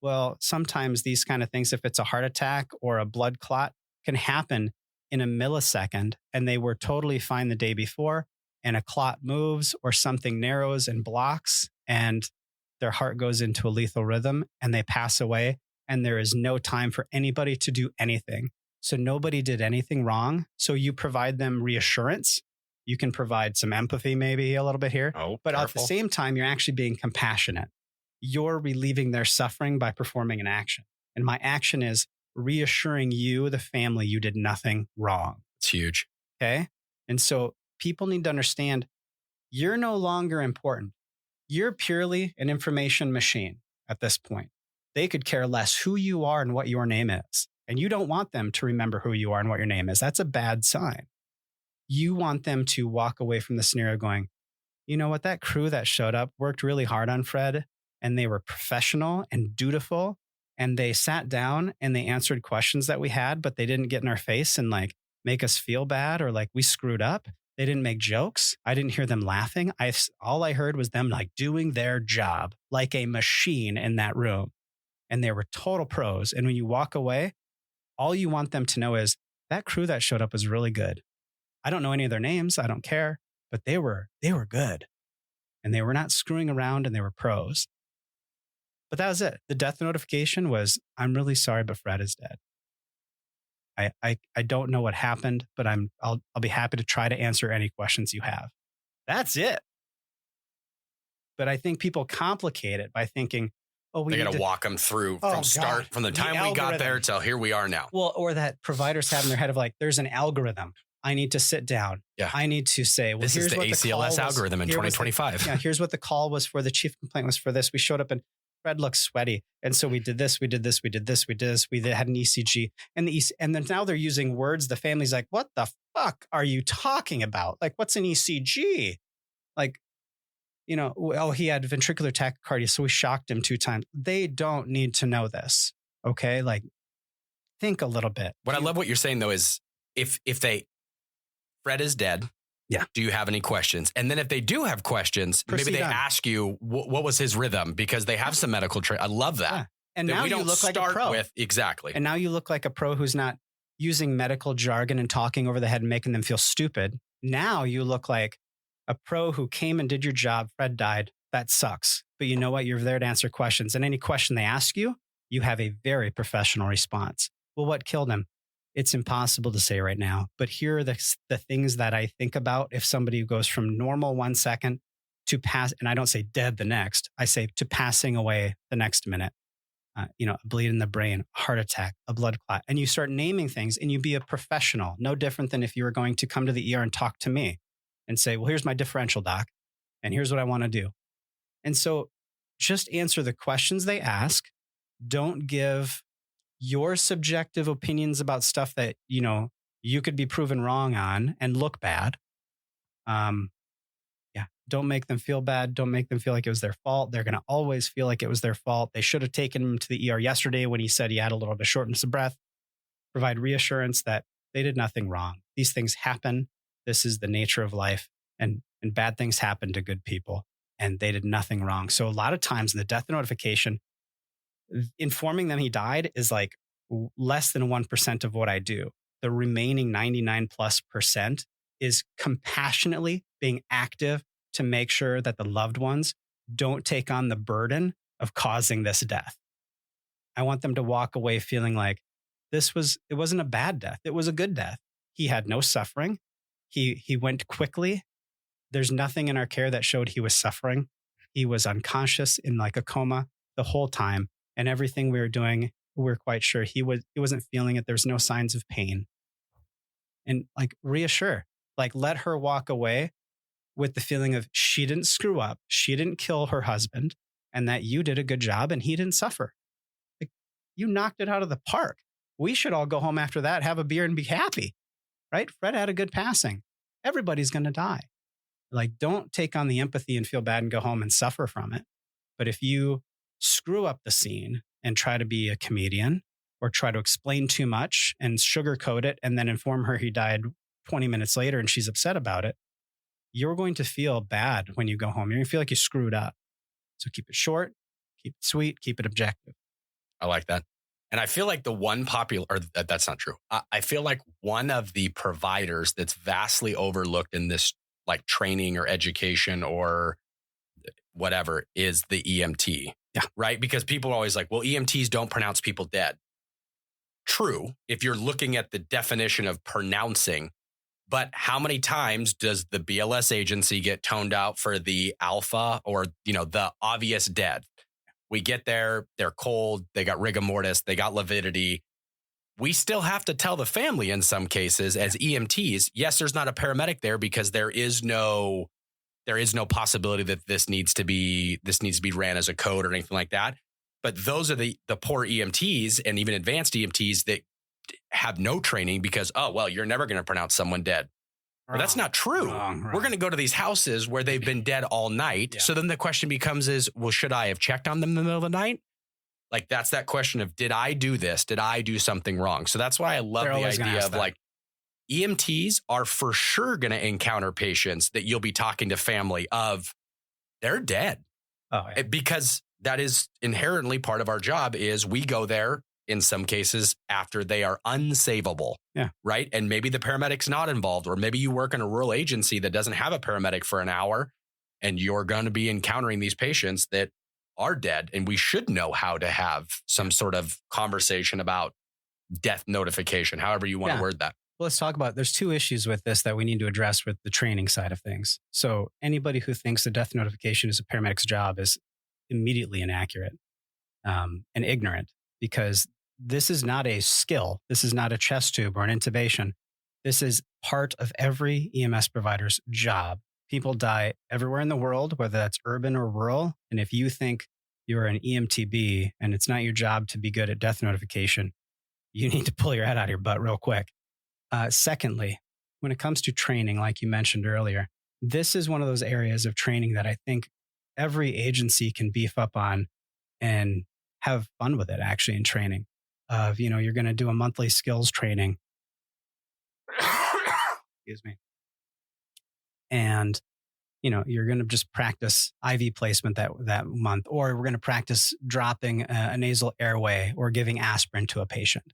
Well, sometimes these kind of things, if it's a heart attack or a blood clot, can happen in a millisecond, and they were totally fine the day before, and a clot moves or something narrows and blocks, and their heart goes into a lethal rhythm and they pass away, and there is no time for anybody to do anything. So nobody did anything wrong. So you provide them reassurance You can provide some empathy, maybe a little bit here. Oh, but careful. at the same time, you're actually being compassionate. You're relieving their suffering by performing an action. And my action is reassuring you, the family, you did nothing wrong. It's huge. Okay. And so people need to understand you're no longer important. You're purely an information machine at this point. They could care less who you are and what your name is. And you don't want them to remember who you are and what your name is. That's a bad sign. You want them to walk away from the scenario going, you know what, that crew that showed up worked really hard on Fred, and they were professional and dutiful, and they sat down and they answered questions that we had, but they didn't get in our face and like make us feel bad or like we screwed up. They didn't make jokes. I didn't hear them laughing. All I heard was them like doing their job like a machine in that room. And they were total pros. And when you walk away, all you want them to know is that crew that showed up was really good. I don't know any of their names. I don't care, but they were good. And they were not screwing around, and they were pros. But that was it. The death notification was, I'm really sorry, but Fred is dead. I don't know what happened, but I'll be happy to try to answer any questions you have. That's it. But I think people complicate it by thinking, oh, they got to walk them through from the time we got there till here we are now. Well, or that providers have in their head of like, there's an algorithm. I need to sit down. Yeah. I need to say, well, this here's is the what ACLS algorithm in 2025. Here's what the call was for. The chief complaint was for this. We showed up and Fred looked sweaty. And so we did this, we did this, we did this, we did this. We had an ECG and then now they're using words. The family's like, what the fuck are you talking about? Like, what's an ECG? Like, you know, oh, he had ventricular tachycardia, so we shocked him 2 times. They don't need to know this. Okay. Like, think a little bit. What I love what you're saying though is if Fred is dead. Yeah. Do you have any questions? And then if they do have questions, maybe they ask you what was his rhythm, because they have some medical I love that. Yeah. And now you look like a pro. Exactly. And now you look like a pro who's not using medical jargon and talking over the head and making them feel stupid. Now you look like a pro who came and did your job. Fred died. That sucks. But you know what? You're there to answer questions. And any question they ask you, you have a very professional response. Well, what killed him? It's impossible to say right now. But here are the things that I think about if somebody goes from normal 1 second to pass, and I don't say dead the next, I say to passing away the next minute. A bleed in the brain, a heart attack, a blood clot. And you start naming things and you be a professional, no different than if you were going to come to the ER and talk to me and say, well, here's my differential, doc, and here's what I want to do. And so just answer the questions they ask. Don't give your subjective opinions about stuff that, you could be proven wrong on and look bad. Don't make them feel bad. Don't make them feel like it was their fault. They're going to always feel like it was their fault. They should have taken him to the ER yesterday when he said he had a little bit of shortness of breath. Provide reassurance that they did nothing wrong. These things happen. This is the nature of life, and bad things happen to good people, and they did nothing wrong. So a lot of times in the death notification, informing them he died is like less than 1% of what I do. The remaining 99+% is compassionately being active to make sure that the loved ones don't take on the burden of causing this death. I want them to walk away feeling like it wasn't a bad death. It was a good death. He had no suffering. He went quickly. There's nothing in our care that showed he was suffering. He was unconscious in like a coma the whole time. And everything we were doing, we're quite sure he wasn't feeling it. There's no signs of pain. And like reassure, like let her walk away with the feeling of she didn't screw up, she didn't kill her husband, and that you did a good job and he didn't suffer. Like, you knocked it out of the park. We should all go home after that, have a beer and be happy, right? Fred had a good passing. Everybody's going to die. Like, don't take on the empathy and feel bad and go home and suffer from it. But if you screw up the scene and try to be a comedian or try to explain too much and sugarcoat it and then inform her he died 20 minutes later and she's upset about it, you're going to feel bad when you go home. You're going to feel like you screwed up. So keep it short, keep it sweet, keep it objective. I like that. And I feel like that's not true. I feel like one of the providers that's vastly overlooked in this like training or education or whatever is the EMT. Yeah. Right? Because people are always like, well, EMTs don't pronounce people dead. True, if you're looking at the definition of pronouncing, But how many times does the BLS agency get toned out for the alpha or, the obvious dead? We get there, they're cold, they got rigor mortis, they got lividity. We still have to tell the family in some cases as EMTs, yes, there's not a paramedic there because there is no possibility that this needs to be ran as a code or anything like that. But those are the poor EMTs and even advanced EMTs that have no training because, you're never going to pronounce someone dead. Well, that's not true. Wrong. We're going to go to these houses where they've been dead all night. Yeah. So then the question becomes should I have checked on them in the middle of the night? Like, that's that question of, did I do this? Did I do something wrong? So that's why I love the idea of like, EMTs are for sure going to encounter patients that you'll be talking to family of, they're dead. Oh, yeah. Because that is inherently part of our job is we go there in some cases after they are unsavable. Yeah. Right. And maybe the paramedic's not involved, or maybe you work in a rural agency that doesn't have a paramedic for an hour and you're going to be encountering these patients that are dead. And we should know how to have some sort of conversation about death notification, however you want to word that. Well, let's talk about, there's two issues with this that we need to address with the training side of things. So anybody who thinks the death notification is a paramedic's job is immediately inaccurate and ignorant, because this is not a skill. This is not a chest tube or an intubation. This is part of every EMS provider's job. People die everywhere in the world, whether that's urban or rural. And if you think you're an EMTB and it's not your job to be good at death notification, you need to pull your head out of your butt real quick. Secondly, when it comes to training, like you mentioned earlier, this is one of those areas of training that I think every agency can beef up on and have fun with it, actually, in training. You're going to do a monthly skills training. Excuse me. And, you're going to just practice IV placement that month, or we're going to practice dropping a nasal airway or giving aspirin to a patient.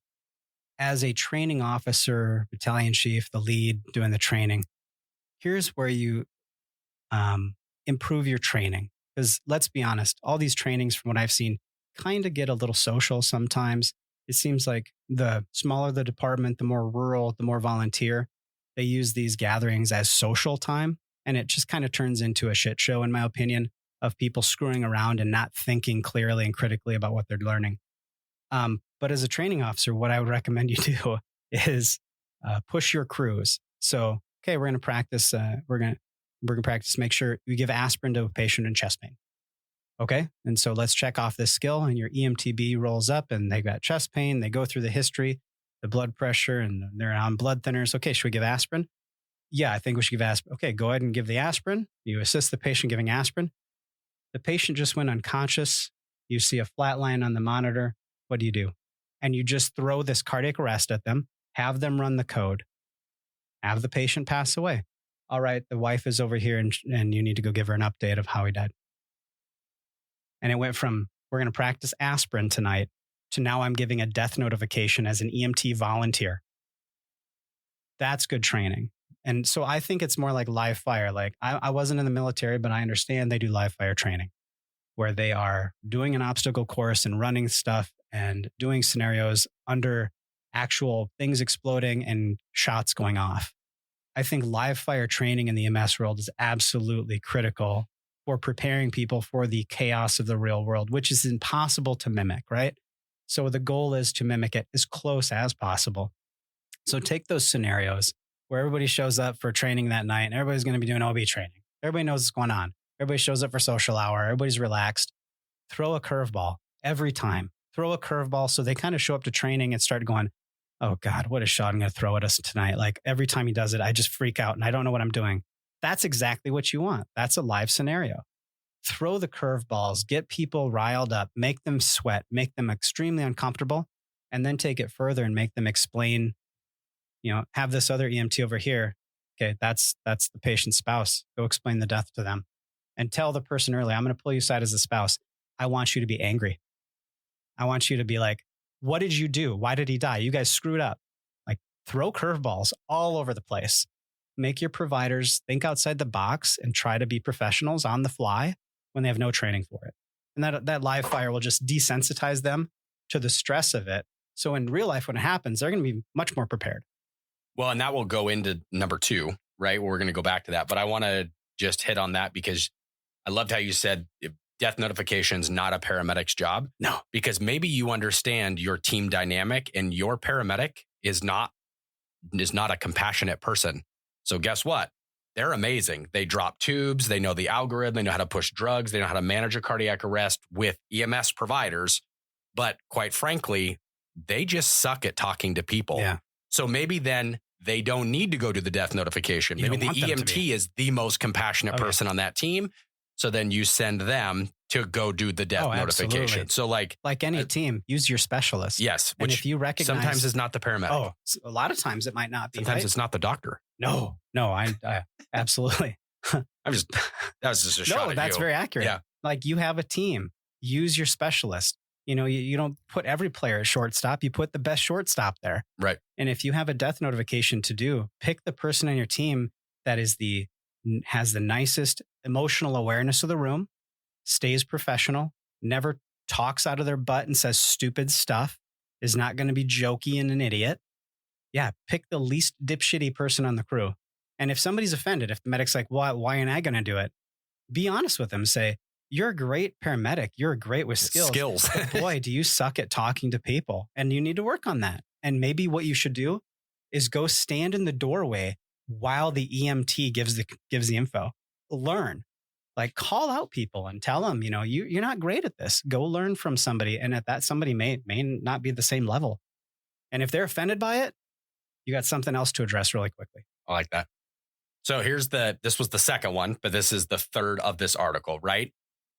As a training officer, battalion chief, the lead doing the training, here's where you improve your training. Because let's be honest, all these trainings, from what I've seen, kind of get a little social sometimes. It seems like the smaller the department, the more rural, the more volunteer. They use these gatherings as social time. And it just kind of turns into a shit show, in my opinion, of people screwing around and not thinking clearly and critically about what they're learning. But as a training officer, what I would recommend you do is push your crews. So, okay, we're going to practice. We're going to practice. Make sure you give aspirin to a patient in chest pain. Okay, and so let's check off this skill. And your EMTB rolls up, and they got chest pain. They go through the history, the blood pressure, and they're on blood thinners. Okay, should we give aspirin? Yeah, I think we should give aspirin. Okay, go ahead and give the aspirin. You assist the patient giving aspirin. The patient just went unconscious. You see a flat line on the monitor. What do? And you just throw this cardiac arrest at them, have them run the code, have the patient pass away. All right, the wife is over here and you need to go give her an update of how he died. And it went from, we're going to practice aspirin tonight, to now I'm giving a death notification as an EMT volunteer. That's good training. And so I think it's more like live fire. Like I wasn't in the military, but I understand they do live fire training where they are doing an obstacle course and running stuff and doing scenarios under actual things exploding and shots going off. I think live fire training in the EMS world is absolutely critical for preparing people for the chaos of the real world, which is impossible to mimic, right? So the goal is to mimic it as close as possible. So take those scenarios where everybody shows up for training that night and everybody's going to be doing OB training. Everybody knows what's going on. Everybody shows up for social hour. Everybody's relaxed. Throw a curveball every time. Throw a curveball so they kind of show up to training and start going, oh God, what is Sean going to throw at us tonight? Like every time he does it, I just freak out and I don't know what I'm doing. That's exactly what you want. That's a live scenario. Throw the curveballs, get people riled up, make them sweat, make them extremely uncomfortable, and then take it further and make them explain, have this other EMT over here. Okay, that's the patient's spouse. Go explain the death to them and tell the person early, I'm going to pull you aside as a spouse. I want you to be angry. I want you to be like, what did you do? Why did he die? You guys screwed up. Like throw curveballs all over the place. Make your providers think outside the box and try to be professionals on the fly when they have no training for it. And that live fire will just desensitize them to the stress of it. So in real life, when it happens, they're going to be much more prepared. Well, and that will go into number 2, right? We're going to go back to that. But I want to just hit on that because I loved how you said death notification is not a paramedic's job. No. Because maybe you understand your team dynamic and your paramedic is not a compassionate person. So guess what? They're amazing. They drop tubes. They know the algorithm. They know how to push drugs. They know how to manage a cardiac arrest with EMS providers. But quite frankly, they just suck at talking to people. Yeah. So maybe then they don't need to go do the death notification. You Maybe don't the want them to EMT is the most compassionate person on that team. So then you send them to go do the death notification. Absolutely. So like any team, use your specialist. Yes. And if you recognize, sometimes it's not the paramedic. Oh, a lot of times it might not be. Sometimes it's not the doctor. No, I absolutely. that was just a shot No, at that's you. very accurate. Yeah. Like you have a team, use your specialist. You don't put every player at shortstop. You put the best shortstop there. Right. And if you have a death notification to do, pick the person on your team that has the nicest emotional awareness of the room, stays professional, never talks out of their butt and says stupid stuff, is not going to be jokey and an idiot. Yeah, pick the least dipshitty person on the crew. And if somebody's offended, if the medic's like, why am I going to do it? Be honest with them. Say, you're a great paramedic. You're great with skills. But boy, do you suck at talking to people. And you need to work on that. And maybe what you should do is go stand in the doorway while the EMT gives the info. Learn. Like call out people and tell them, you're not great at this. Go learn from somebody. And that somebody may not be the same level. And if they're offended by it, you got something else to address really quickly. I like that. So this was the second one, but this is the third of this article, right?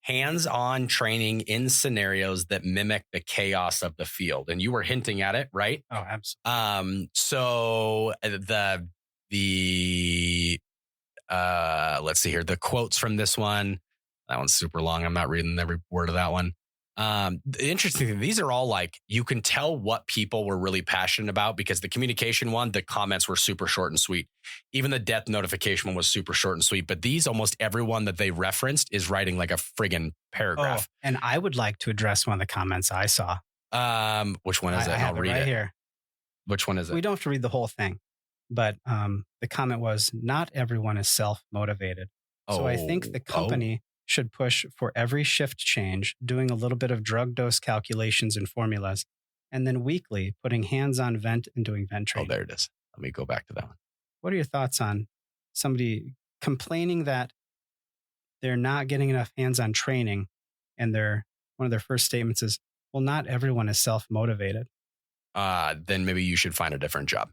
Hands-on training in scenarios that mimic the chaos of the field. And you were hinting at it, right? Oh, absolutely. So let's see here. The quotes from this one, that one's super long. I'm not reading every word of that one. The interesting thing, these are all like, you can tell what people were really passionate about because the communication one, the comments were super short and sweet. Even the death notification one was super short and sweet, but these, almost everyone that they referenced is writing like a friggin' paragraph. Oh, and I would like to address one of the comments I saw. Which one is it? I'll read it. Here. Which one is it? We don't have to read the whole thing, but the comment was, not everyone is self-motivated. So I think the company should push for every shift change, doing a little bit of drug dose calculations and formulas, and then weekly putting hands-on vent and doing vent training. Oh, there it is. Let me go back to that one. What are your thoughts on somebody complaining that they're not getting enough hands-on training, and one of their first statements is, well, not everyone is self-motivated. Then maybe you should find a different job.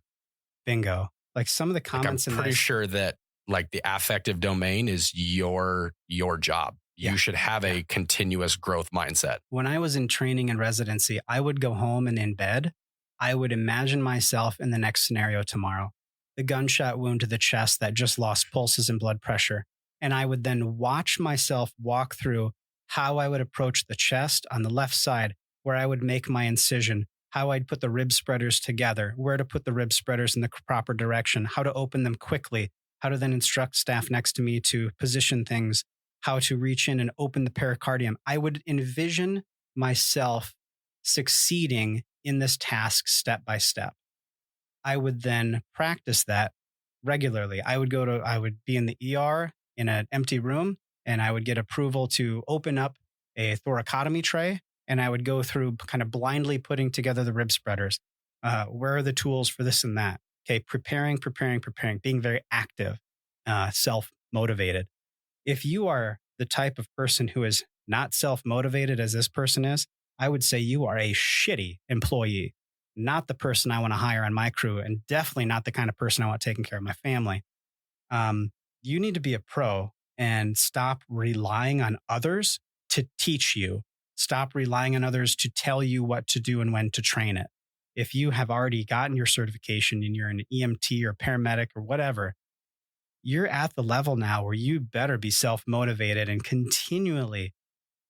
Bingo. Like some of the comments I'm pretty sure that like the affective domain is your job. You should have a continuous growth mindset. When I was in training and residency, I would go home and in bed, I would imagine myself in the next scenario tomorrow. The gunshot wound to the chest that just lost pulses and blood pressure. And I would then watch myself walk through how I would approach the chest on the left side, where I would make my incision, how I'd put the rib spreaders together, where to put the rib spreaders in the proper direction, how to open them quickly, how to then instruct staff next to me to position things, how to reach in and open the pericardium. I would envision myself succeeding in this task step by step. I would then practice that regularly. I would be in the ER in an empty room, and I would get approval to open up a thoracotomy tray, and I would go through kind of blindly putting together the rib spreaders. Where are the tools for this and that? Okay, preparing, being very active, self-motivated. If you are the type of person who is not self-motivated as this person is, I would say you are a shitty employee, not the person I want to hire on my crew, and definitely not the kind of person I want taking care of my family. You need to be a pro and stop relying on others to teach you. Stop relying on others to tell you what to do and when to train it. If you have already gotten your certification and you're an EMT or paramedic or whatever, you're at the level now where you better be self-motivated and continually,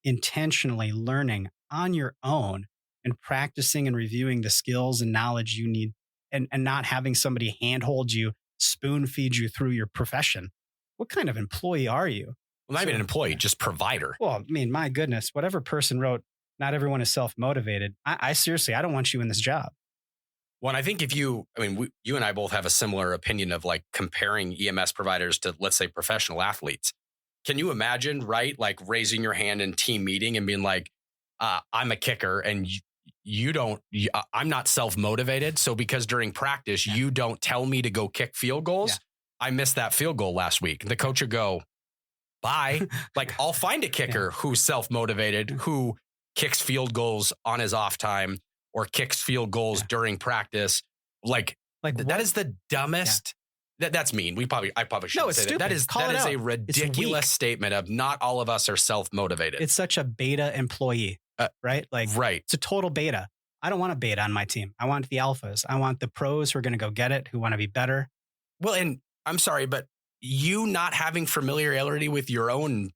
intentionally learning on your own and practicing and reviewing the skills and knowledge you need, and not having somebody handhold you, spoon feed you through your profession. What kind of employee are you? Well, not even an employee, just provider. Well, I mean, my goodness, whatever person wrote, not everyone is self-motivated. I seriously, I don't want you in this job. Well, and I think you and I both have a similar opinion of like comparing EMS providers to, let's say, professional athletes. Can you imagine, right? Like raising your hand in team meeting and being like, I'm a kicker and I'm not self-motivated. So because during practice, you don't tell me to go kick field goals. I missed that field goal last week. The coach would go, bye. Like I'll find a kicker who's self-motivated, who kicks field goals on his off time or kicks field goals during practice. Like that is the dumbest. That's mean. I probably shouldn't say that. That is a ridiculous statement of not all of us are self-motivated. It's such a beta employee, right? Like, it's a total beta. I don't want a beta on my team. I want the alphas. I want the pros who are going to go get it, who want to be better. Well, and I'm sorry, but you not having familiarity with your own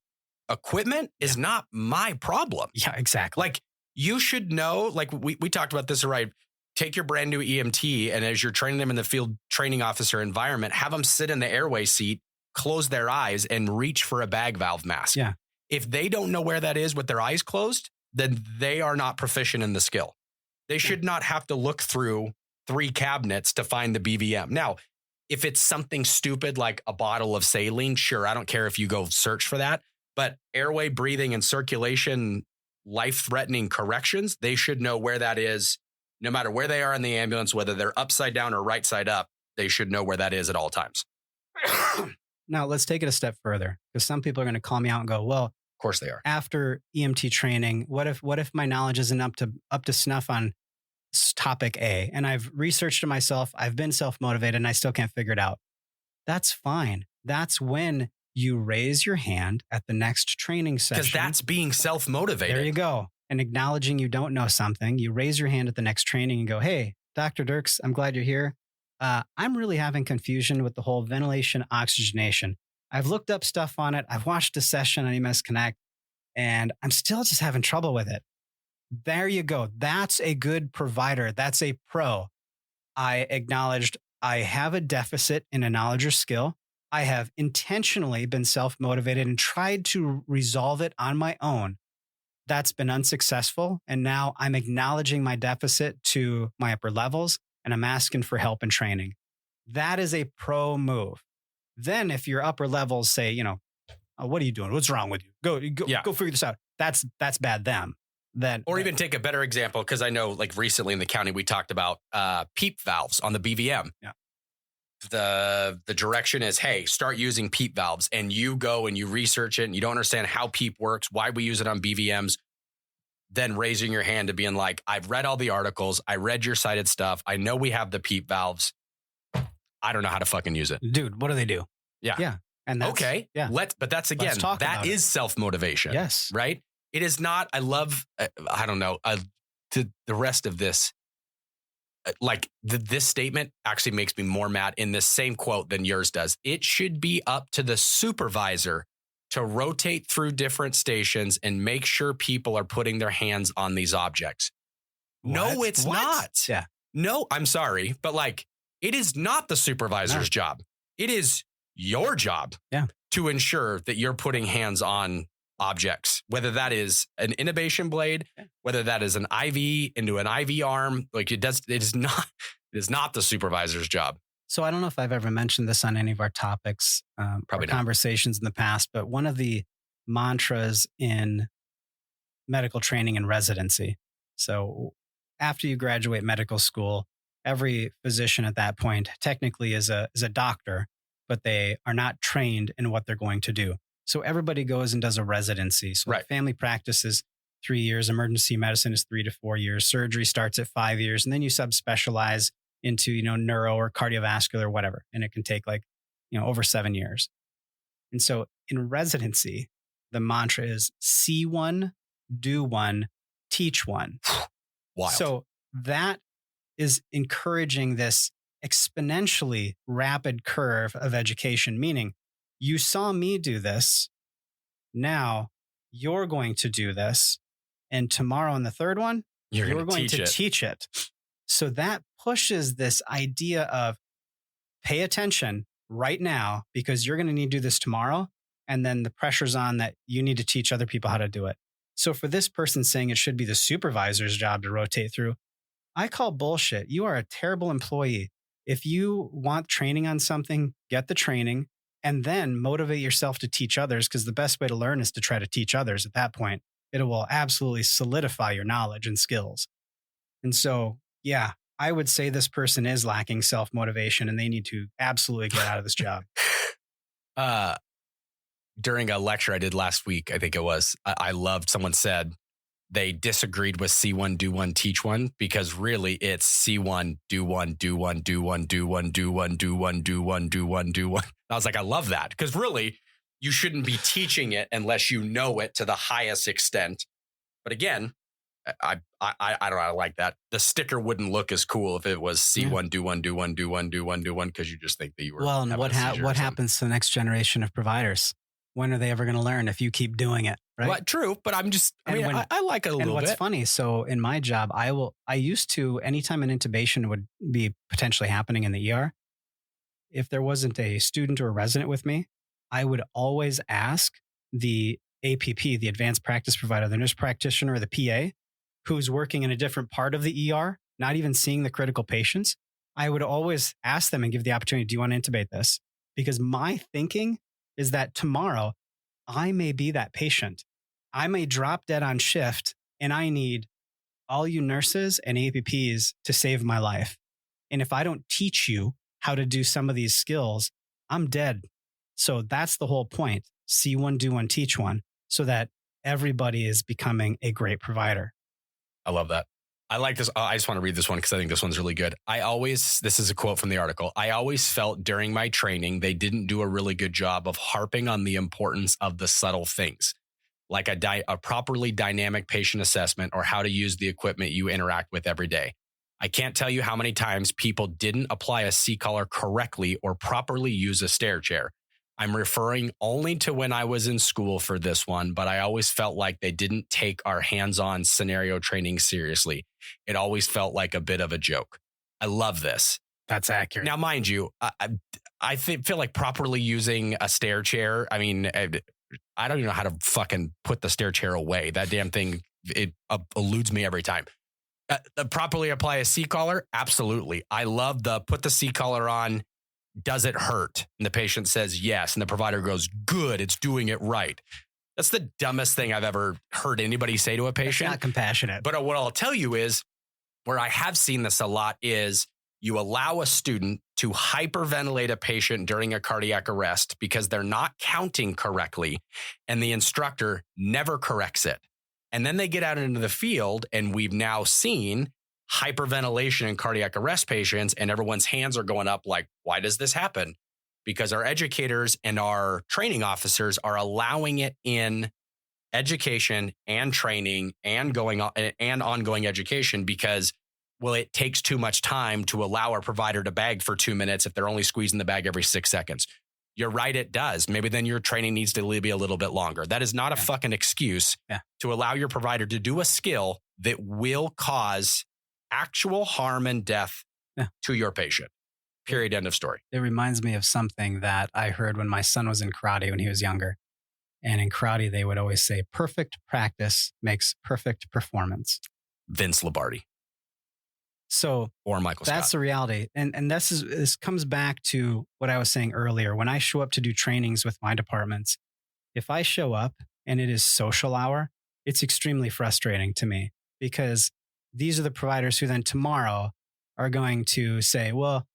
equipment is not my problem. Yeah, exactly. Like you should know, like we talked about this, right? Take your brand new EMT and as you're training them in the field training officer environment, have them sit in the airway seat, close their eyes and reach for a bag valve mask. Yeah. If they don't know where that is with their eyes closed, then they are not proficient in the skill. They should not have to look through 3 cabinets to find the BVM. Now, if it's something stupid like a bottle of saline, sure, I don't care if you go search for that. But airway, breathing, and circulation, life-threatening corrections, they should know where that is. No matter where they are in the ambulance, whether they're upside down or right side up, they should know where that is at all times. Now, let's take it a step further because some people are going to call me out and go, well, of course they are. After EMT training, what if my knowledge isn't up to snuff on topic A and I've researched it myself, I've been self-motivated and I still can't figure it out? That's fine. That's when you raise your hand at the next training session. Because that's being self-motivated. There you go. And acknowledging you don't know something, you raise your hand at the next training and go, hey, Dr. Dirks, I'm glad you're here. I'm really having confusion with the whole ventilation oxygenation. I've looked up stuff on it. I've watched a session on EMSconnect and I'm still just having trouble with it. There you go. That's a good provider. That's a pro. I acknowledged I have a deficit in a knowledge or skill. I have intentionally been self-motivated and tried to resolve it on my own. That's been unsuccessful. And now I'm acknowledging my deficit to my upper levels and I'm asking for help and training. That is a pro move. Then if your upper levels say, what are you doing? What's wrong with you? Go figure this out. That's bad them. Even take a better example. Cause I know like recently in the county, we talked about PEEP valves on the BVM. Yeah. The direction is, hey, start using PEEP valves and you go and you research it and you don't understand how PEEP works, why we use it on BVMs, then raising your hand to being like, I've read all the articles. I read your cited stuff. I know we have the PEEP valves. I don't know how to fucking use it. Dude, what do they do? Yeah. Yeah. And that's, okay. Yeah. But that's again, that is self-motivation. Yes. Right. It is not, I love, I don't know, the rest of this. Like this statement actually makes me more mad in this same quote than yours does. It should be up to the supervisor to rotate through different stations and make sure people are putting their hands on these objects. What? No, it's not. Yeah. No, I'm sorry. But like, it is not the supervisor's job. It is your job to ensure that you're putting hands on objects, whether that is an intubation blade, whether that is an IV into an IV arm, like it is not the supervisor's job. So I don't know if I've ever mentioned this on any of our topics, probably conversations in the past, but one of the mantras in medical training and residency. So after you graduate medical school, every physician at that point technically is a doctor, but they are not trained in what they're going to do. So everybody goes and does a residency. So family practice is 3 years. Emergency medicine is 3 to 4 years. Surgery starts at 5 years. And then you subspecialize into, neuro or cardiovascular or whatever. And it can take over 7 years. And so in residency, the mantra is see one, do one, teach one. Wild. So that is encouraging this exponentially rapid curve of education, meaning you saw me do this. Now you're going to do this. And tomorrow in the third one, you're going to teach it. So that pushes this idea of pay attention right now because you're going to need to do this tomorrow. And then the pressure's on that you need to teach other people how to do it. So for this person saying it should be the supervisor's job to rotate through, I call bullshit. You are a terrible employee. If you want training on something, get the training and then motivate yourself to teach others, because the best way to learn is to try to teach others at that point. It will absolutely solidify your knowledge and skills. And so, yeah, I would say this person is lacking self-motivation and they need to absolutely get out of this job. During a lecture I did last week, I think it was, I loved, someone said they disagreed with see one, do one, teach one, because really it's see one, do one, do one, do one, do one, do one, do one, do one, do one, do one. I was like, I love that, because really you shouldn't be teaching it unless you know it to the highest extent. But again, I don't know. I like that. The sticker wouldn't look as cool if it was see one, do one, do one, do one, do one, do one, because you just think that you were. Well, and what happens to the next generation of providers? When are they ever going to learn if you keep doing it? Right. Well, true, but I like it a little bit. And what's funny, so in my job, I used to, anytime an intubation would be potentially happening in the ER, if there wasn't a student or a resident with me, I would always ask the APP, the advanced practice provider, the nurse practitioner, or the PA, who's working in a different part of the ER, not even seeing the critical patients. I would always ask them and give the opportunity, do you want to intubate this? Because my thinking is that tomorrow I may be that patient. I may drop dead on shift and I need all you nurses and APPs to save my life. And if I don't teach you how to do some of these skills, I'm dead. So that's the whole point. See one, do one, teach one, so that everybody is becoming a great provider. I love that. I like this. I just want to read this one because I think this one's really good. This is a quote from the article. I always felt during my training, they didn't do a really good job of harping on the importance of the subtle things, like a properly dynamic patient assessment or how to use the equipment you interact with every day. I can't tell you how many times people didn't apply a C-collar correctly or properly use a stair chair. I'm referring only to when I was in school for this one, but I always felt like they didn't take our hands-on scenario training seriously. It always felt like a bit of a joke. I love this. That's accurate. Now, mind you, I feel like properly using a stair chair. I mean, I don't even know how to fucking put the stair chair away. That damn thing, it eludes me every time. Properly apply a C-collar? Absolutely. I love put the C-collar on. Does it hurt? And the patient says yes. And the provider goes, good, it's doing it right. That's the dumbest thing I've ever heard anybody say to a patient. It's not compassionate. But what I'll tell you is, where I have seen this a lot is you allow a student to hyperventilate a patient during a cardiac arrest because they're not counting correctly, and the instructor never corrects it. And then they get out into the field, and we've now seen hyperventilation in cardiac arrest patients, and everyone's hands are going up like, why does this happen? Because our educators and our training officers are allowing it in education and training and ongoing education because, well, it takes too much time to allow our provider to bag for 2 minutes if they're only squeezing the bag every 6 seconds. You're right, it does. Maybe then your training needs to be a little bit longer. That is not a fucking excuse to allow your provider to do a skill that will cause actual harm and death to your patient. Period. End of story. It reminds me of something that I heard when my son was in karate when he was younger. And in karate, they would always say, perfect practice makes perfect performance. Vince Lombardi. So, or Michael Scott. That's the reality. And this comes back to what I was saying earlier. When I show up to do trainings with my departments, if I show up and it is social hour, it's extremely frustrating to me because these are the providers who then tomorrow are going to say, well,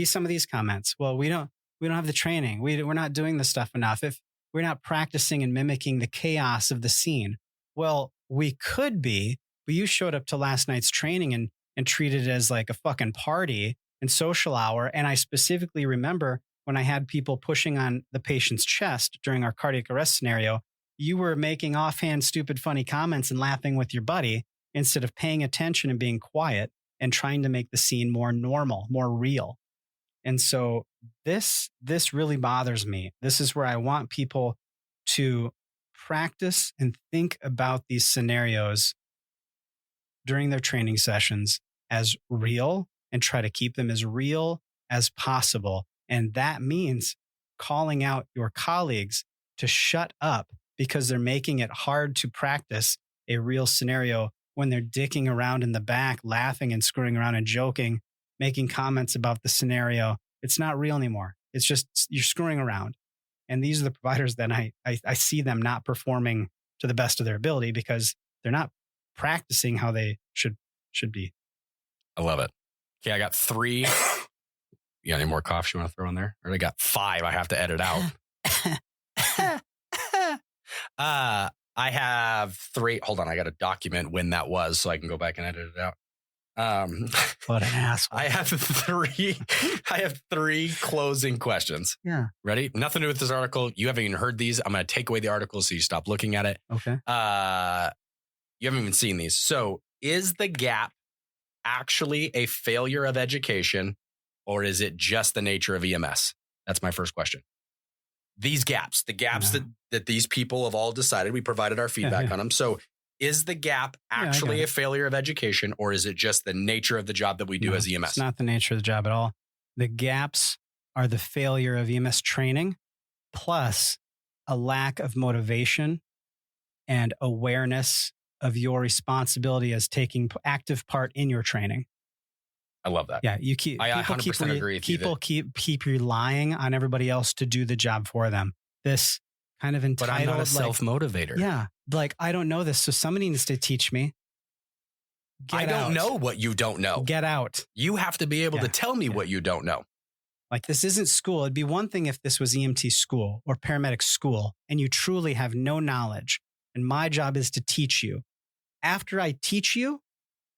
some of these comments, well, we don't have the training. We're not doing this stuff enough. If we're not practicing and mimicking the chaos of the scene. Well, we could be, but you showed up to last night's training and treated it as like a fucking party and social hour. And I specifically remember when I had people pushing on the patient's chest during our cardiac arrest scenario, you were making offhand, stupid, funny comments and laughing with your buddy instead of paying attention and being quiet and trying to make the scene more normal, more real. And so this really bothers me. This is where I want people to practice and think about these scenarios during their training sessions as real and try to keep them as real as possible. And that means calling out your colleagues to shut up because they're making it hard to practice a real scenario when they're dicking around in the back, laughing and screwing around and joking, making comments about the scenario. It's not real anymore. It's just you're screwing around. And these are the providers that I see them not performing to the best of their ability because they're not practicing how they should be. I love it. Okay, I got 3. You got any more coughs you want to throw in there? Or I got 5 I have to edit out. I have 3. Hold on, I got to document when that was so I can go back and edit it out. What an asshole. I have 3 closing questions. Yeah. Ready? Nothing to do with this article. You haven't even heard these. I'm going to take away the article so you stop looking at it. Okay. You haven't even seen these. So is the gap actually a failure of education, or is it just the nature of EMS? That's my first question. These gaps, the gaps that these people have all decided, we provided our feedback on them. So is the gap actually a failure of education, or is it just the nature of the job that we do as EMS? It's not the nature of the job at all. The gaps are the failure of EMS training, plus a lack of motivation and awareness of your responsibility as taking active part in your training. I love that. Yeah, you keep. I 100% agree with people keep relying on everybody else to do the job for them. This kind of entitled. But I'm not a self-motivator. Yeah, like I don't know this, so somebody needs to teach me. I don't know what you don't know. Get out. You have to be able to tell me what you don't know. Like this isn't school. It'd be one thing if this was EMT school or paramedic school, and you truly have no knowledge, and my job is to teach you. After I teach you,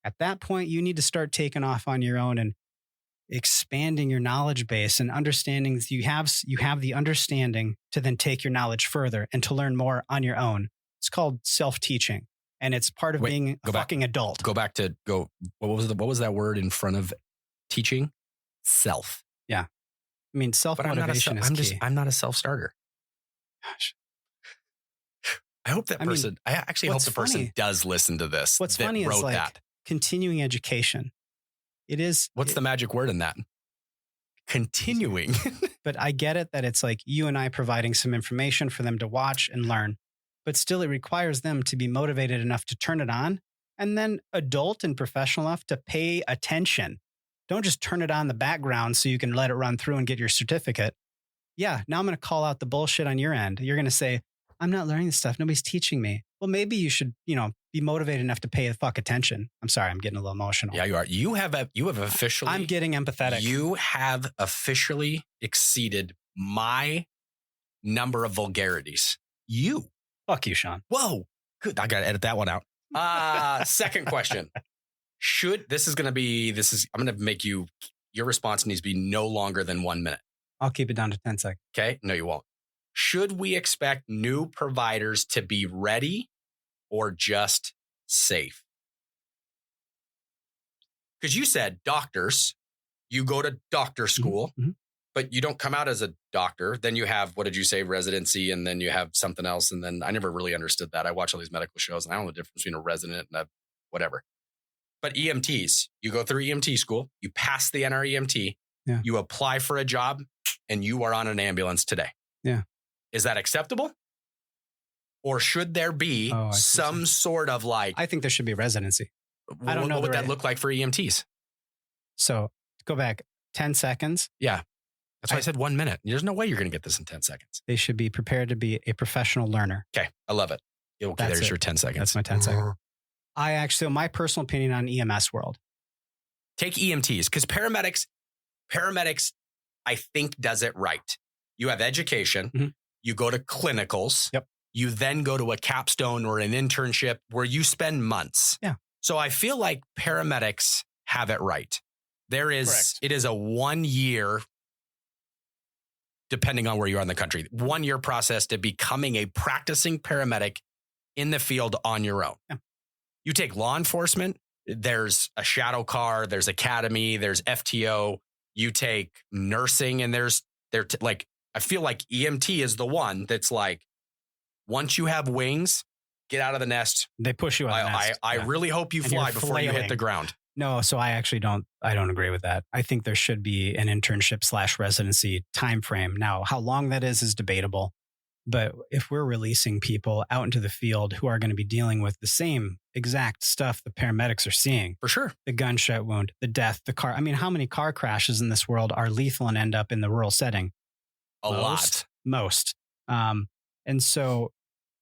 at that point, you need to start taking off on your own and expanding your knowledge base and understanding that you have the understanding to then take your knowledge further and to learn more on your own. It's called self-teaching, and it's part of being a fucking adult. Go back to what was that word in front of teaching? Self. Yeah. I mean, self-motivation is key. I'm not a self-starter. Gosh. I hope that person, I actually hope the person does listen to this. What's funny is like continuing education. It is. What's the magic word in that? Continuing. But I get it that it's like you and I providing some information for them to watch and learn, but still it requires them to be motivated enough to turn it on and then adult and professional enough to pay attention. Don't just turn it on in the background so you can let it run through and get your certificate. Yeah, now I'm going to call out the bullshit on your end. You're going to say, I'm not learning this stuff. Nobody's teaching me. Well, maybe you should, be motivated enough to pay the fuck attention. I'm sorry, I'm getting a little emotional. Yeah, you are. You have officially. I'm getting empathetic. You have officially exceeded my number of vulgarities. You. Fuck you, Sean. Whoa. Good. I got to edit that one out. Second question. I'm going to make your response needs to be no longer than 1 minute. I'll keep it down to 10 seconds. Okay. No, you won't. Should we expect new providers to be ready or just safe? Because you said doctors, you go to doctor school, but you don't come out as a doctor. Then you have, what did you say, residency, and then you have something else. And then I never really understood that. I watch all these medical shows and I don't know the difference between a resident and a whatever. But EMTs, you go through EMT school, you pass the NREMT, you apply for a job, and you are on an ambulance today. Yeah. Is that acceptable? Or should there be some sort of like... I think there should be residency. I don't know what would that look like for EMTs? So go back 10 seconds. Yeah. That's why I said 1 minute. There's no way you're going to get this in 10 seconds. They should be prepared to be a professional learner. Okay. I love it. Okay, there's your 10 seconds. That's my 10 seconds. My personal opinion on EMS world. Take EMTs because paramedics, I think, does it right. You have education. You go to clinicals. Yep. You then go to a capstone or an internship where you spend months. Yeah. So I feel like paramedics have it right. It is a 1 year, depending on where you are in the country, 1 year process to becoming a practicing paramedic in the field on your own. Yeah. You take law enforcement, there's a shadow car, there's academy, there's FTO. You take nursing and I feel like EMT is the one that's like, once you have wings, get out of the nest. They push you out of the nest. I really hope you fly before you hit the ground. No, so I don't agree with that. I think there should be an internship / residency time frame. Now, how long that is debatable. But if we're releasing people out into the field who are going to be dealing with the same exact stuff the paramedics are seeing, For sure. the gunshot wound, the death, the car. I mean, how many car crashes in this world are lethal and end up in the rural setting? A lot. Most. And so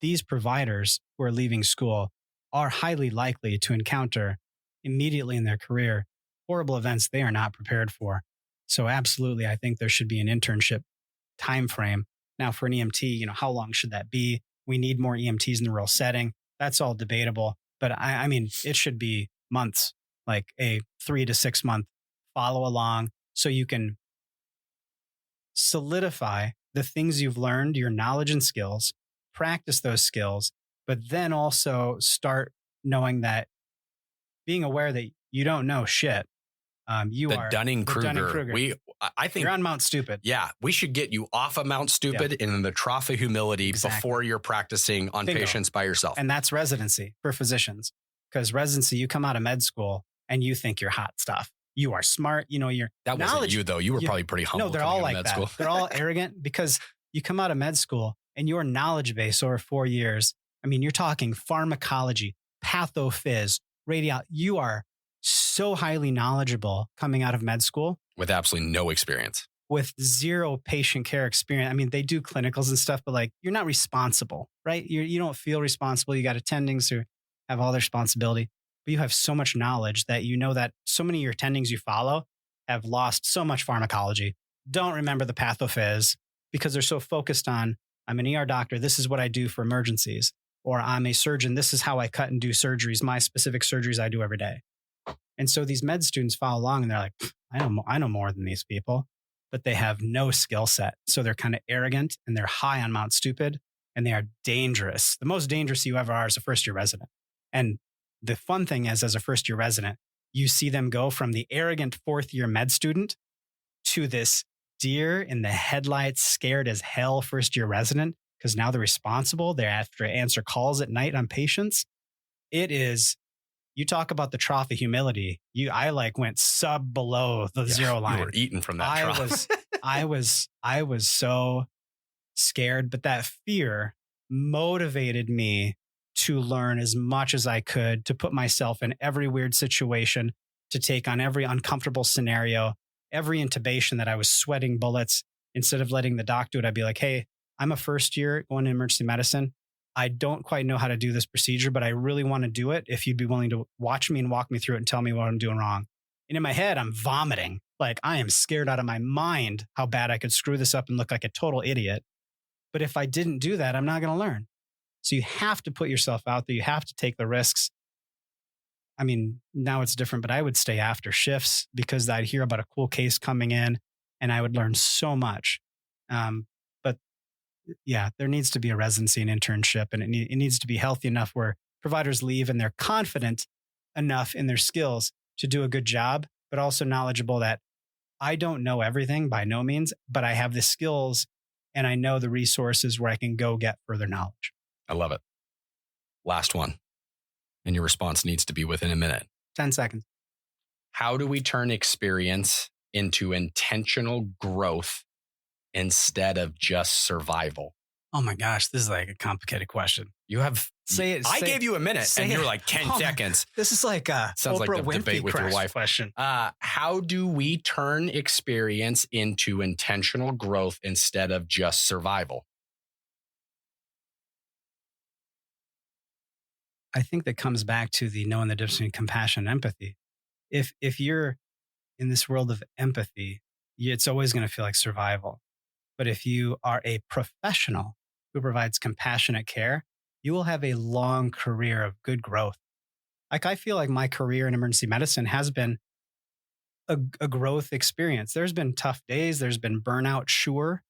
these providers who are leaving school are highly likely to encounter immediately in their career horrible events they are not prepared for. So absolutely, I think there should be an internship time frame. Now for an EMT, how long should that be? We need more EMTs in the rural setting. That's all debatable. But I mean, it should be months, like a 3 to 6 month follow along so you can solidify the things you've learned, your knowledge and skills, practice those skills, but then also start knowing that being aware that you don't know shit. You are Dunning-Kruger. I think you're on Mount Stupid. Yeah, we should get you off of Mount Stupid and in the trough of humility before you're practicing on patients by yourself. And that's residency for physicians. Because residency, you come out of med school and you think you're hot stuff. You are smart. That wasn't you though. You were probably pretty humble. No, they're all like that. School. They're all arrogant because you come out of med school and your knowledge base over 4 years. I mean, you're talking pharmacology, pathophys, radiology. You are so highly knowledgeable coming out of med school with absolutely no experience, with zero patient care experience. I mean, they do clinicals and stuff, but like you're not responsible, right? You don't feel responsible. You got attendings who have all the responsibility, but you have so much knowledge that you know that so many of your attendings you follow have lost so much pharmacology, don't remember the pathophys because they're so focused on, I'm an ER doctor. This is what I do for emergencies. Or I'm a surgeon. This is how I cut and do surgeries, my specific surgeries I do every day. And so these med students follow along and they're like, I know more than these people, but they have no skill set. So they're kind of arrogant and they're high on Mount Stupid and they are dangerous. The most dangerous you ever are as a first year resident. And the fun thing is, as a first year resident, you see them go from the arrogant fourth year med student to this deer in the headlights, scared as hell first year resident because now they're responsible. They have to answer calls at night on patients. It is. You talk about the trough of humility. I went sub below the zero line. You were eating from that trough. I was so scared, but that fear motivated me to learn as much as I could, to put myself in every weird situation, to take on every uncomfortable scenario, every intubation that I was sweating bullets. Instead of letting the doc do it, I'd be like, hey, I'm a first year going to emergency medicine. I don't quite know how to do this procedure, but I really want to do it. If you'd be willing to watch me and walk me through it and tell me what I'm doing wrong. And in my head, I'm vomiting. Like I am scared out of my mind how bad I could screw this up and look like a total idiot. But if I didn't do that, I'm not going to learn. So you have to put yourself out there. You have to take the risks. I mean, now it's different, but I would stay after shifts because I'd hear about a cool case coming in and I would learn so much. But yeah, there needs to be a residency and internship, and it needs to be healthy enough where providers leave and they're confident enough in their skills to do a good job, but also knowledgeable that I don't know everything by no means, but I have the skills and I know the resources where I can go get further knowledge. I love it. Last one. And your response needs to be within a minute. 10 seconds. How do we turn experience into intentional growth instead of just survival? Oh my gosh, this is like a complicated question. You have say it. I gave you a minute and you were like 10 seconds. This is like a sounds Oprah like the Winfrey debate with your wife question. How do we turn experience into intentional growth instead of just survival? I think that comes back to the knowing the difference between compassion and empathy. If you're in this world of empathy, it's always going to feel like survival. But if you are a professional who provides compassionate care, you will have a long career of good growth. Like I feel like my career in emergency medicine has been a growth experience. There's been tough days. There's been burnout, sure.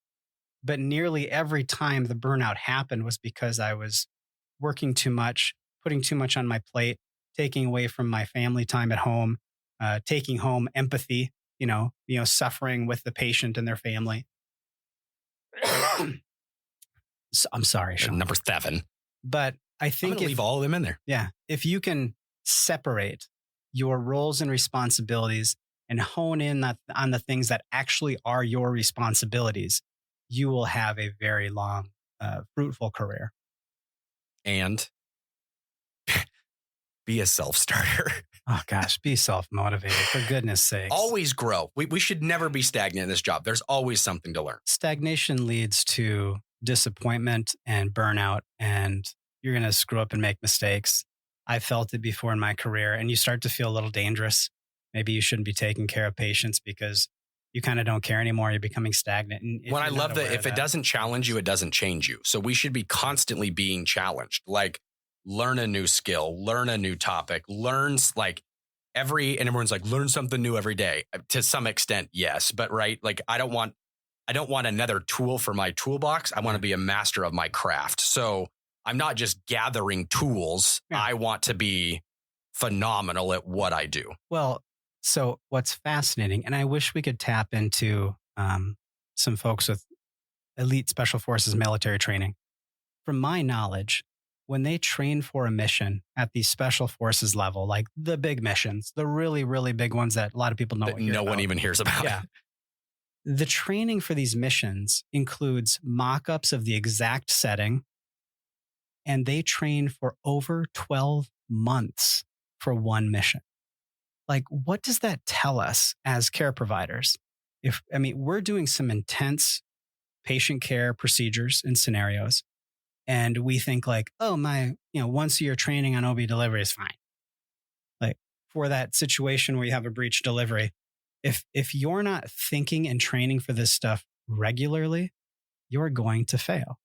But nearly every time the burnout happened was because I was working too much, putting too much on my plate, taking away from my family time at home, taking home empathy, suffering with the patient and their family. So, I'm sorry, Sean. Number 7. But I think I'm going to leave all of them in there. Yeah. If you can separate your roles and responsibilities and hone in on the things that actually are your responsibilities, you will have a very long fruitful career. And be a self-starter. Oh gosh, be self-motivated, for goodness sakes. Always grow. We should never be stagnant in this job. There's always something to learn. Stagnation leads to disappointment and burnout, and you're going to screw up and make mistakes. I felt it before in my career, and you start to feel a little dangerous. Maybe you shouldn't be taking care of patients because you kind of don't care anymore. You're becoming stagnant. And when I love that if it doesn't challenge you, it doesn't change you. So we should be constantly being challenged. Like, learn a new skill, learn a new topic, and everyone's like, learn something new every day. To some extent, yes. But right, like I don't want another tool for my toolbox. I want to be a master of my craft. So I'm not just gathering tools. Yeah. I want to be phenomenal at what I do. Well, so what's fascinating, and I wish we could tap into some folks with elite special forces military training. From my knowledge, when they train for a mission at the special forces level, like the big missions, the really, really big ones that a lot of people know, that no one even hears about. Yeah. The training for these missions includes mock-ups of the exact setting, and they train for over 12 months for one mission. Like, what does that tell us as care providers? We're doing some intense patient care procedures and scenarios, and we think like, oh, once a year training on OB delivery is fine. Like, for that situation where you have a breech delivery, if you're not thinking and training for this stuff regularly, you're going to fail.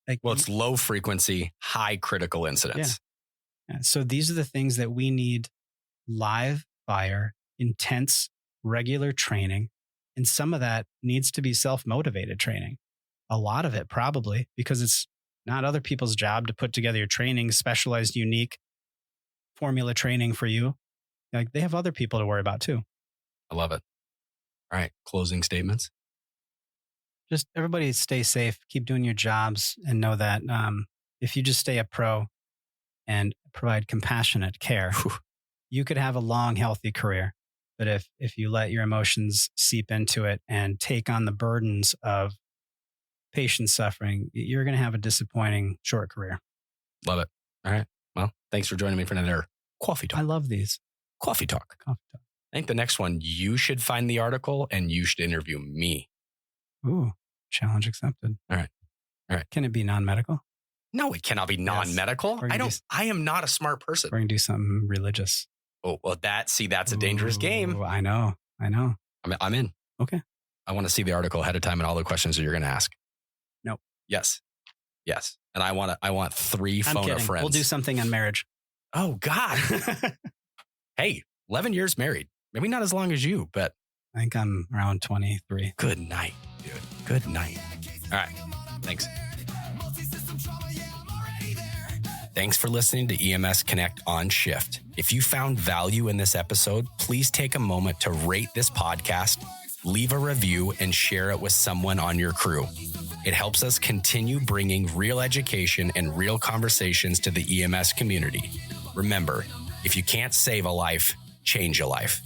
Like, well, it's low frequency, high critical incidents. Yeah. So these are the things that we need: live fire, intense, regular training. And some of that needs to be self-motivated training. A lot of it probably, because it's not other people's job to put together your training, specialized, unique formula training for you. Like, they have other people to worry about too. I love it. All right. Closing statements. Just everybody stay safe, keep doing your jobs, and know that if you just stay a pro and provide compassionate care, you could have a long, healthy career. But if you let your emotions seep into it and take on the burdens of patient suffering, you're going to have a disappointing short career. Love it. All right. Well, thanks for joining me for another Coffee Talk. I love these. Coffee Talk. I think the next one, you should find the article and you should interview me. Ooh, challenge accepted. All right. Can it be non-medical? No, it cannot be non-medical. Yes. I am not a smart person. We're going to do something religious. Oh, well, that's a dangerous game. I know. I'm in. Okay. I want to see the article ahead of time and all the questions that you're going to ask. Nope. Yes. And I want 3 phone a friends. We'll do something on marriage. Oh, God. Hey, 11 years married. Maybe not as long as you, but I think I'm around 23. Good night, dude. Good night. All right. Thanks. Thanks for listening to EMSconnect on Shift. If you found value in this episode, please take a moment to rate this podcast, leave a review, and share it with someone on your crew. It helps us continue bringing real education and real conversations to the EMS community. Remember, if you can't save a life, change a life.